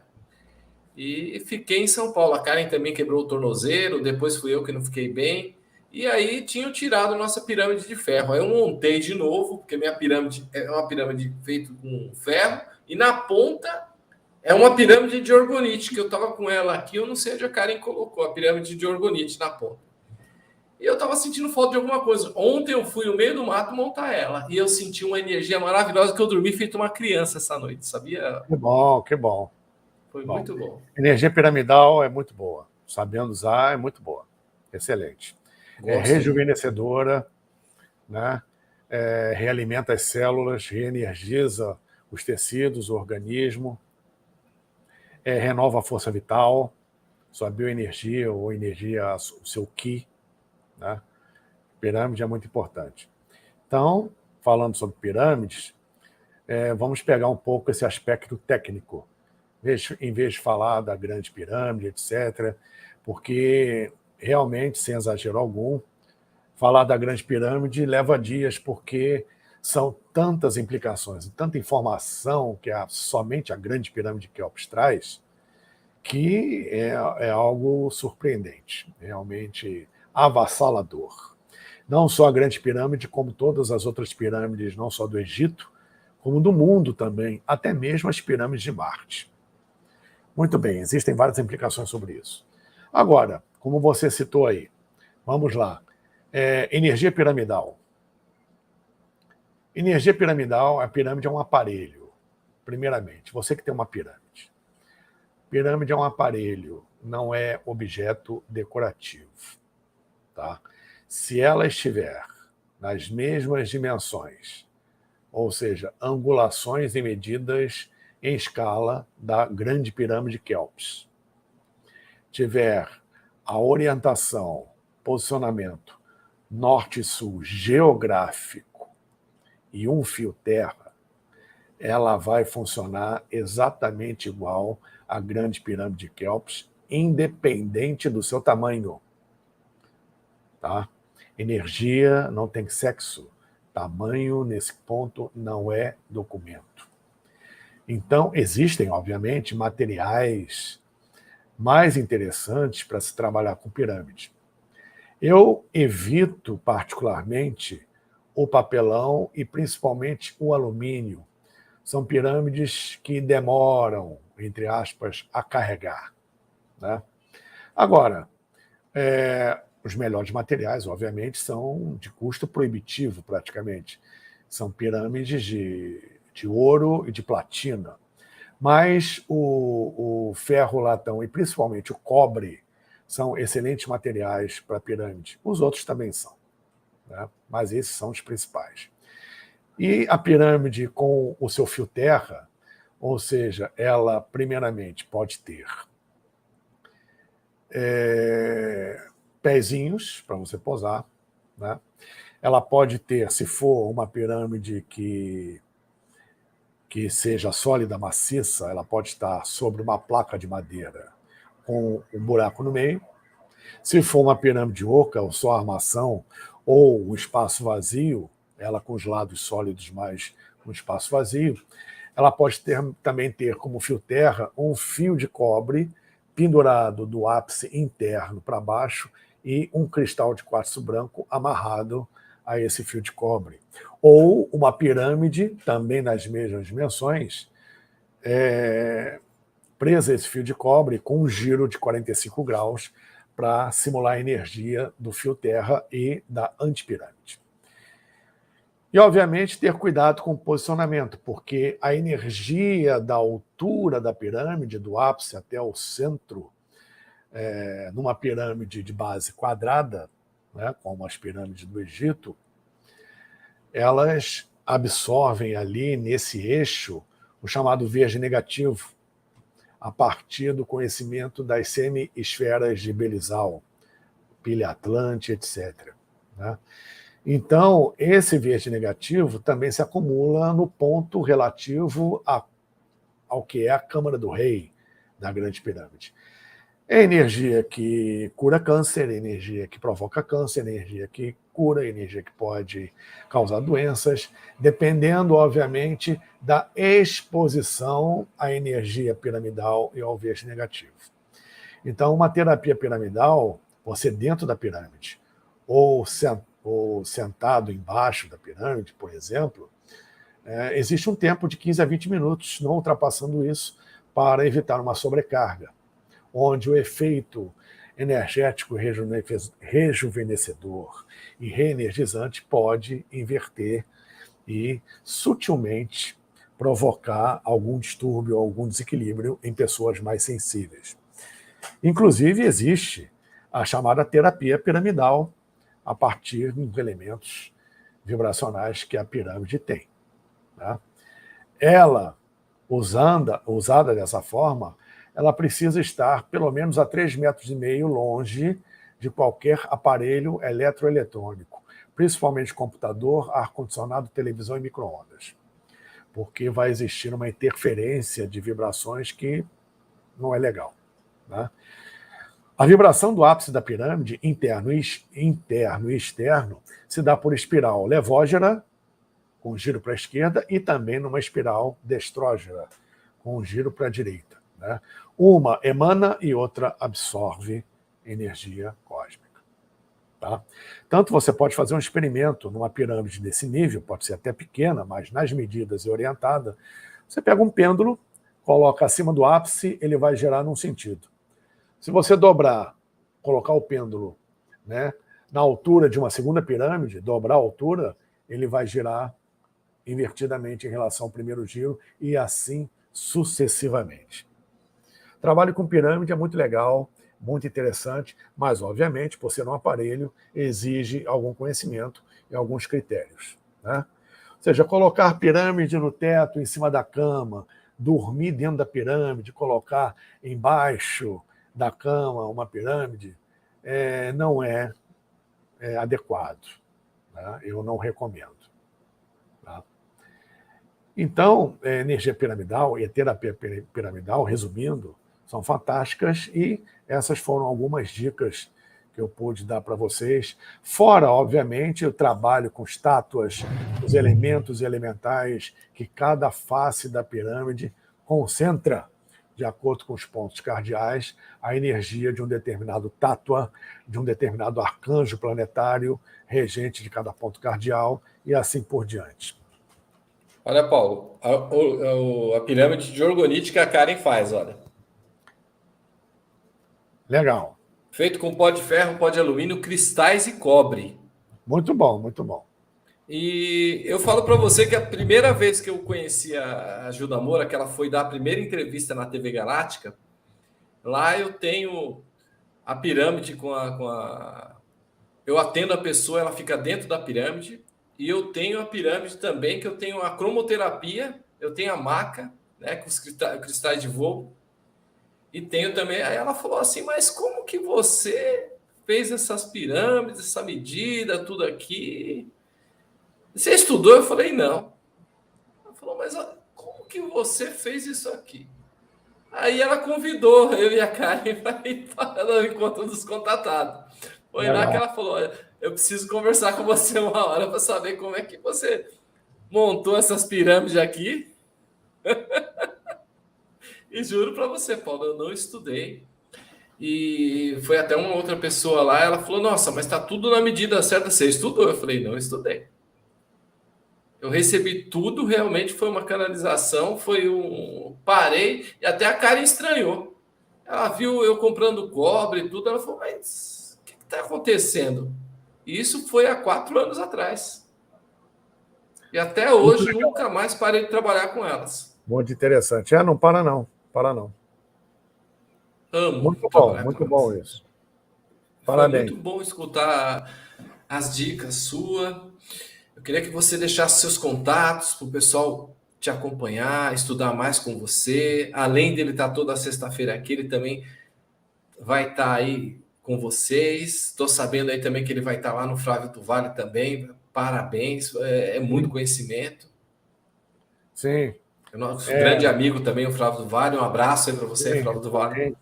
E fiquei em São Paulo. A Karen também quebrou o tornozelo, depois fui eu que não fiquei bem. E aí tinham tirado nossa pirâmide de ferro. Aí eu montei de novo, porque minha pirâmide é uma pirâmide feita com ferro, e na ponta é uma pirâmide de orgonite, que eu estava com ela aqui, eu não sei onde a Karen colocou a pirâmide de orgonite na ponta. E eu estava sentindo falta de alguma coisa. Ontem eu fui no meio do mato montar ela. E eu senti uma energia maravilhosa que eu dormi feito uma criança essa noite, sabia? Que bom, que bom. Foi muito bom. Energia piramidal é muito boa. Sabendo usar, é muito boa. Excelente. É rejuvenescedora, né? Realimenta as células, reenergiza os tecidos, o organismo, renova a força vital, sua bioenergia ou energia, o seu ki. Né? Pirâmide é muito importante. Então, falando sobre pirâmides, vamos pegar um pouco esse aspecto técnico, em vez de falar da grande pirâmide, etc., porque realmente, sem exagero algum, falar da grande pirâmide leva dias, porque são tantas implicações e tanta informação que somente a grande pirâmide de Quéops traz, que é algo surpreendente, realmente avassalador. Não só a grande pirâmide, como todas as outras pirâmides, não só do Egito, como do mundo também, até mesmo as pirâmides de Marte. Muito bem, existem várias implicações sobre isso. Agora, como você citou aí, vamos lá. Energia piramidal. Energia piramidal, a pirâmide é um aparelho, primeiramente. Você que tem uma pirâmide. Pirâmide é um aparelho, não é objeto decorativo. tá? Se ela estiver nas mesmas dimensões, ou seja, angulações e medidas em escala da Grande Pirâmide Quéops, tiver a orientação, posicionamento norte-sul geográfico e um fio terra, ela vai funcionar exatamente igual à Grande Pirâmide de Quéops, independente do seu tamanho. Tá? Energia não tem sexo. Tamanho, nesse ponto, não é documento. Então, existem, obviamente, materiais mais interessantes para se trabalhar com pirâmide. Eu evito, particularmente, o papelão e, principalmente, o alumínio. São pirâmides que demoram, entre aspas, a carregar. Né? Agora, os melhores materiais, obviamente, são de custo proibitivo, praticamente. São pirâmides de ouro e de platina. Mas o ferro, latão e principalmente o cobre são excelentes materiais para pirâmide. Os outros também são, né? Mas esses são os principais. E a pirâmide com o seu fio terra, ou seja, ela primeiramente pode ter pezinhos para você posar, né? Ela pode ter, se for uma pirâmide que seja sólida, maciça, ela pode estar sobre uma placa de madeira com um buraco no meio. Se for uma pirâmide oca, ou só armação, ou um espaço vazio, ela com os lados sólidos, mais um espaço vazio, ela pode também ter como fio terra um fio de cobre pendurado do ápice interno para baixo e um cristal de quartzo branco amarrado a esse fio de cobre. Ou uma pirâmide, também nas mesmas dimensões, presa a esse fio de cobre com um giro de 45 graus para simular a energia do fio terra e da antipirâmide. E, obviamente, ter cuidado com o posicionamento, porque a energia da altura da pirâmide, do ápice até o centro, numa pirâmide de base quadrada, né, como as pirâmides do Egito, elas absorvem ali, nesse eixo, o chamado verde negativo, a partir do conhecimento das semi-esferas de Belisal, Pilha Atlântica, etc. Né? Então, esse verde negativo também se acumula no ponto relativo ao que é a Câmara do Rei da Grande Pirâmide. É energia que cura câncer, energia que provoca câncer, energia que cura, energia que pode causar doenças, dependendo, obviamente, da exposição à energia piramidal e ao verde negativo. Então, uma terapia piramidal, você dentro da pirâmide, ou sentado embaixo da pirâmide, por exemplo, existe um tempo de 15 a 20 minutos, não ultrapassando isso, para evitar uma sobrecarga, onde o efeito energético rejuvenescedor e reenergizante pode inverter e sutilmente provocar algum distúrbio, algum desequilíbrio em pessoas mais sensíveis. Inclusive, existe a chamada terapia piramidal a partir dos elementos vibracionais que a pirâmide tem. Né? Ela, usada dessa forma, ela precisa estar pelo menos a 3,5 metros longe de qualquer aparelho eletroeletrônico, principalmente computador, ar-condicionado, televisão e micro-ondas, porque vai existir uma interferência de vibrações que não é legal. Né? A vibração do ápice da pirâmide, interno e externo, se dá por espiral levógera, com giro para a esquerda, e também numa espiral destrógera, com giro para a direita. Né? Uma emana e outra absorve energia cósmica. Tá? Tanto você pode fazer um experimento numa pirâmide desse nível, pode ser até pequena, mas nas medidas e orientada, você pega um pêndulo, coloca acima do ápice, ele vai girar num sentido. Se você dobrar, colocar o pêndulo, né, na altura de uma segunda pirâmide, dobrar a altura, ele vai girar invertidamente em relação ao primeiro giro e assim sucessivamente. O trabalho com pirâmide é muito legal, muito interessante, mas, obviamente, por ser um aparelho, exige algum conhecimento e alguns critérios, né? Ou seja, colocar pirâmide no teto, em cima da cama, dormir dentro da pirâmide, colocar embaixo da cama uma pirâmide, não é adequado, né? Eu não recomendo. Tá? Então, energia piramidal e terapia piramidal, resumindo, são fantásticas e essas foram algumas dicas que eu pude dar para vocês. Fora, obviamente, o trabalho com estátuas, os elementos elementais que cada face da pirâmide concentra, de acordo com os pontos cardeais, a energia de um determinado tátua, de um determinado arcanjo planetário, regente de cada ponto cardeal e assim por diante. Olha, Paulo, a pirâmide de orgonite que a Karen faz, olha. Legal. Feito com pó de ferro, pó de alumínio, cristais e cobre. Muito bom, muito bom. E eu falo para você que a primeira vez que eu conheci a Gilda Moura, que ela foi dar a primeira entrevista na TV Galáctica, lá eu tenho a pirâmide eu atendo a pessoa, ela fica dentro da pirâmide, e eu tenho a pirâmide também, que eu tenho a cromoterapia, eu tenho a maca, né, com os cristais de voo, e tenho também. Aí ela falou assim: mas como que você fez essas pirâmides, essa medida, tudo aqui? Você estudou? Eu falei: não. Ela falou: mas como que você fez isso aqui? Aí ela convidou eu e a Karen para ir para o encontro dos contatados. Foi lá que ela falou: olha, eu preciso conversar com você uma hora para saber como é que você montou essas pirâmides aqui. E juro para você, Paulo, eu não estudei. E foi até uma outra pessoa lá, ela falou: nossa, mas tá tudo na medida certa. Você estudou? Eu falei: não estudei. Eu recebi tudo, realmente foi uma canalização, foi um. Parei, e até a Karen estranhou. Ela viu eu comprando cobre e tudo, ela falou: mas o que está acontecendo? E isso foi há 4 anos atrás. E até hoje nunca mais parei de trabalhar com elas. Muito interessante. Não para não, para não. Amo trabalhar com muito elas. bom isso. Foi Parabéns. muito bom escutar as dicas suas. Eu queria que você deixasse seus contatos para o pessoal te acompanhar, estudar mais com você. Além dele estar toda sexta-feira aqui, ele também vai estar aí com vocês. Estou sabendo aí também que ele vai estar lá no Flávio do Vale também. Parabéns, é muito conhecimento. Sim. É nosso grande amigo também, o Flávio do Vale. Um abraço aí para você, Sim, Flávio do Vale.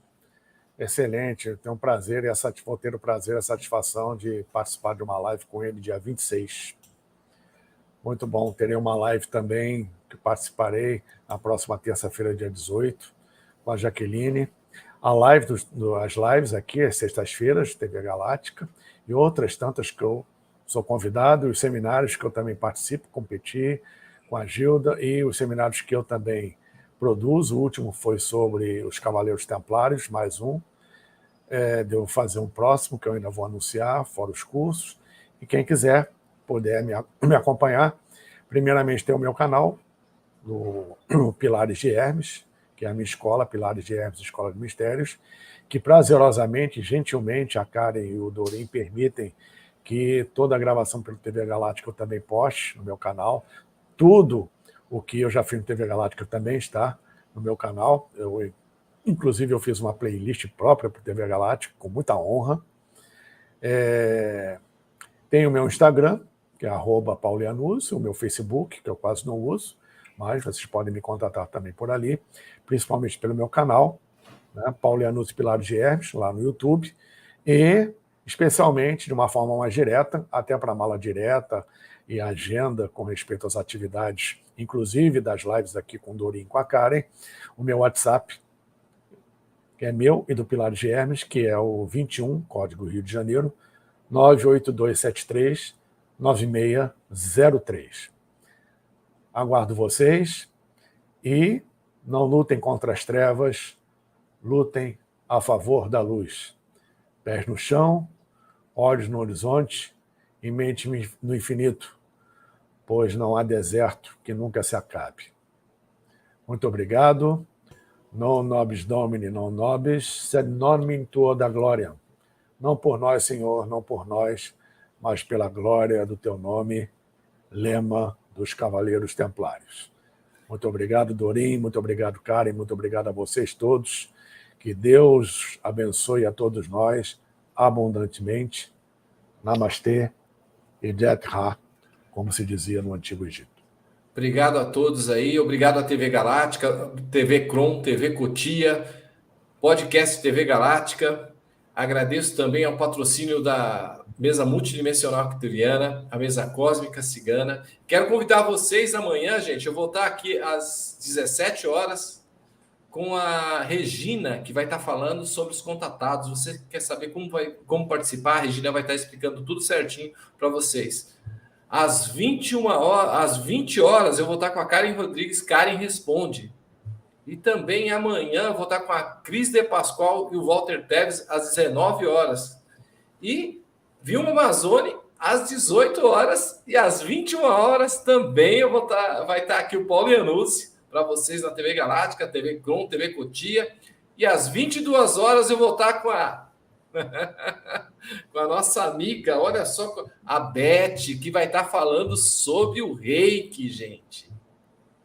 excelente. Eu tenho um prazer vou ter o prazer e a satisfação de participar de uma live com ele dia 26. Muito bom. Terei uma live também que participarei na próxima terça-feira, dia 18, com a Jaqueline. A live as lives aqui, às sextas-feiras, TV Galáctica, e outras tantas que eu sou convidado, e os seminários que eu também participo, competi com a Gilda, e os seminários que eu também produzo. O último foi sobre os Cavaleiros Templários, mais um. Devo fazer um próximo, que eu ainda vou anunciar, fora os cursos. E quem quiser, puder me acompanhar, primeiramente tem o meu canal, do Pilares de Hermes, que é a minha escola, Pilares de Hermes, Escola de Mistérios, que prazerosamente, gentilmente, a Karen e o Dorim permitem que toda a gravação pelo TV Galáctica eu também poste no meu canal. Tudo o que eu já fiz no TV Galáctica também está no meu canal. Inclusive, eu fiz uma playlist própria para o TV Galáctica, com muita honra. Tem o meu Instagram, que é @paulianuzzi, o meu Facebook, que eu quase não uso, mas vocês podem me contatar também por ali, principalmente pelo meu canal, né, Paulianuzzi Pilares de Hermes, lá no YouTube, e especialmente, de uma forma mais direta, até para a mala direta e agenda com respeito às atividades, inclusive das lives aqui com o Dorim e com a Karen, o meu WhatsApp, que é meu e do Pilares de Hermes, que é o 21, código Rio de Janeiro, 98273-9603. Aguardo vocês e não lutem contra as trevas, lutem a favor da luz. Pés no chão, olhos no horizonte e mente no infinito, pois não há deserto que nunca se acabe. Muito obrigado. Non nobis Domini, non nobis, sed nomen tua da glória. Não por nós, Senhor, não por nós, mas pela glória do teu nome, lema dos Cavaleiros Templários. Muito obrigado, Dorim, muito obrigado, Karen, muito obrigado a vocês todos. Que Deus abençoe a todos nós abundantemente. Namastê e Jet Ha, como se dizia no Antigo Egito. Obrigado a todos aí, obrigado à TV Galáctica, TV Crom, TV Cotia, podcast TV Galáctica. Agradeço também ao patrocínio da mesa multidimensional arcturiana, a mesa cósmica cigana. Quero convidar vocês amanhã, gente, eu vou estar aqui às 17 horas com a Regina, que vai estar falando sobre os contatados. Você quer saber como participar? A Regina vai estar explicando tudo certinho para vocês. Às 21 horas, às 20 horas, eu vou estar com a Karen Rodrigues, Karen Responde. E também amanhã eu vou estar com a Cris De Pascoal e o Walter Teves às 19 horas. E Vilma Mazzoni às 18 horas e às 21 horas também vai estar aqui o Paulo Iannuzzi para vocês na TV Galáctica, TV Crom, TV Cotia. E às 22 horas eu vou estar com a com a nossa amiga, olha só, a Beth, que vai estar falando sobre o reiki, gente.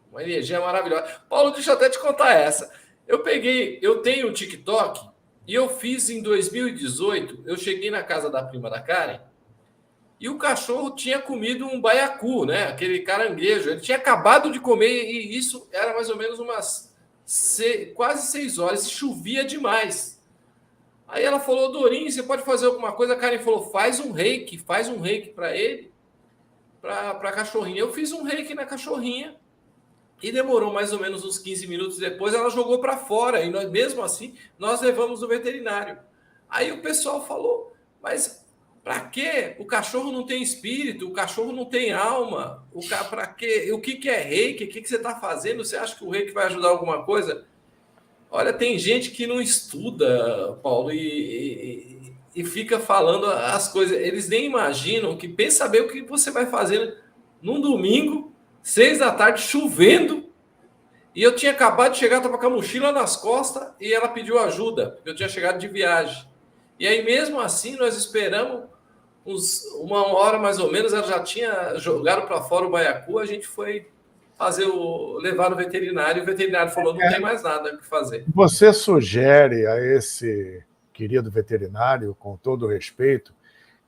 Uma energia maravilhosa. Paulo, deixa eu até te contar essa. Eu tenho o TikTok e eu fiz em 2018, eu cheguei na casa da prima da Karen e o cachorro tinha comido um baiacu, né? Aquele caranguejo. Ele tinha acabado de comer e isso era mais ou menos quase 6 horas e chovia demais. Aí ela falou, Dorim, você pode fazer alguma coisa? A Karen falou, faz um reiki para ele, para a cachorrinha. Eu fiz um reiki na cachorrinha e demorou mais ou menos uns 15 minutos depois, ela jogou para fora. E nós, mesmo assim, nós levamos no veterinário. Aí o pessoal falou, mas para quê? O cachorro não tem espírito, o cachorro não tem alma. Para quê? O que é reiki? O que você está fazendo? Você acha que o reiki vai ajudar alguma coisa? Olha, tem gente que não estuda, Paulo, e fica falando as coisas. Eles nem imaginam que pensa saber o que você vai fazer num domingo, 6 da tarde, chovendo. E eu tinha acabado de chegar, estava com a mochila nas costas e ela pediu ajuda, porque eu tinha chegado de viagem. E aí, mesmo assim, nós esperamos uma hora mais ou menos, ela já tinha jogado para fora o baiacu, a gente foi levar no veterinário, e o veterinário falou, não tem mais nada o que fazer. Você sugere a esse querido veterinário, com todo o respeito,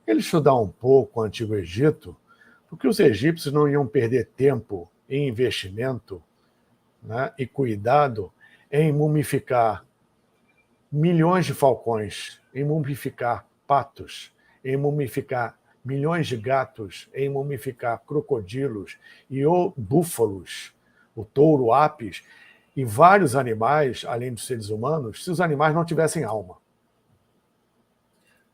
ele estudar um pouco o Antigo Egito, porque os egípcios não iam perder tempo em investimento, né, e cuidado em mumificar milhões de falcões, em mumificar patos, em mumificar milhões de gatos, em mumificar crocodilos e búfalos, o touro, apis, e vários animais, além dos seres humanos, se os animais não tivessem alma.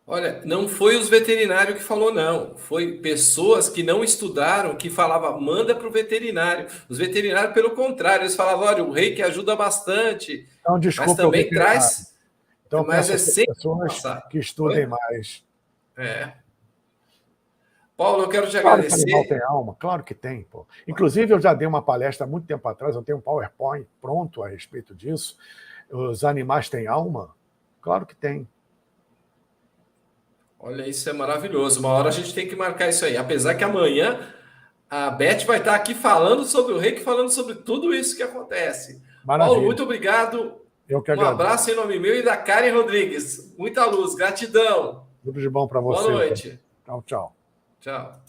Olha, não foi os veterinários que falou, não. Foi pessoas que não estudaram, que falavam, manda para o veterinário. Os veterinários, pelo contrário, eles falavam, olha, o reiki ajuda bastante. Então, desculpa, mas também traz... Então, mas é sempre pessoas que estudem mais. Paulo, eu quero te claro agradecer. Que animal tem alma, claro que tem. Pô. Inclusive, eu já dei uma palestra há muito tempo atrás, eu tenho um PowerPoint pronto a respeito disso. Os animais têm alma? Claro que tem. Olha, isso é maravilhoso. Uma hora a gente tem que marcar isso aí. Apesar que amanhã a Beth vai estar aqui falando sobre o reiki, falando sobre tudo isso que acontece. Maravilha. Paulo, muito obrigado. Eu que agradeço. Um abraço em nome meu e da Karen Rodrigues. Muita luz, gratidão. Tudo de bom para você. Boa noite. Tchau, tchau. Tchau.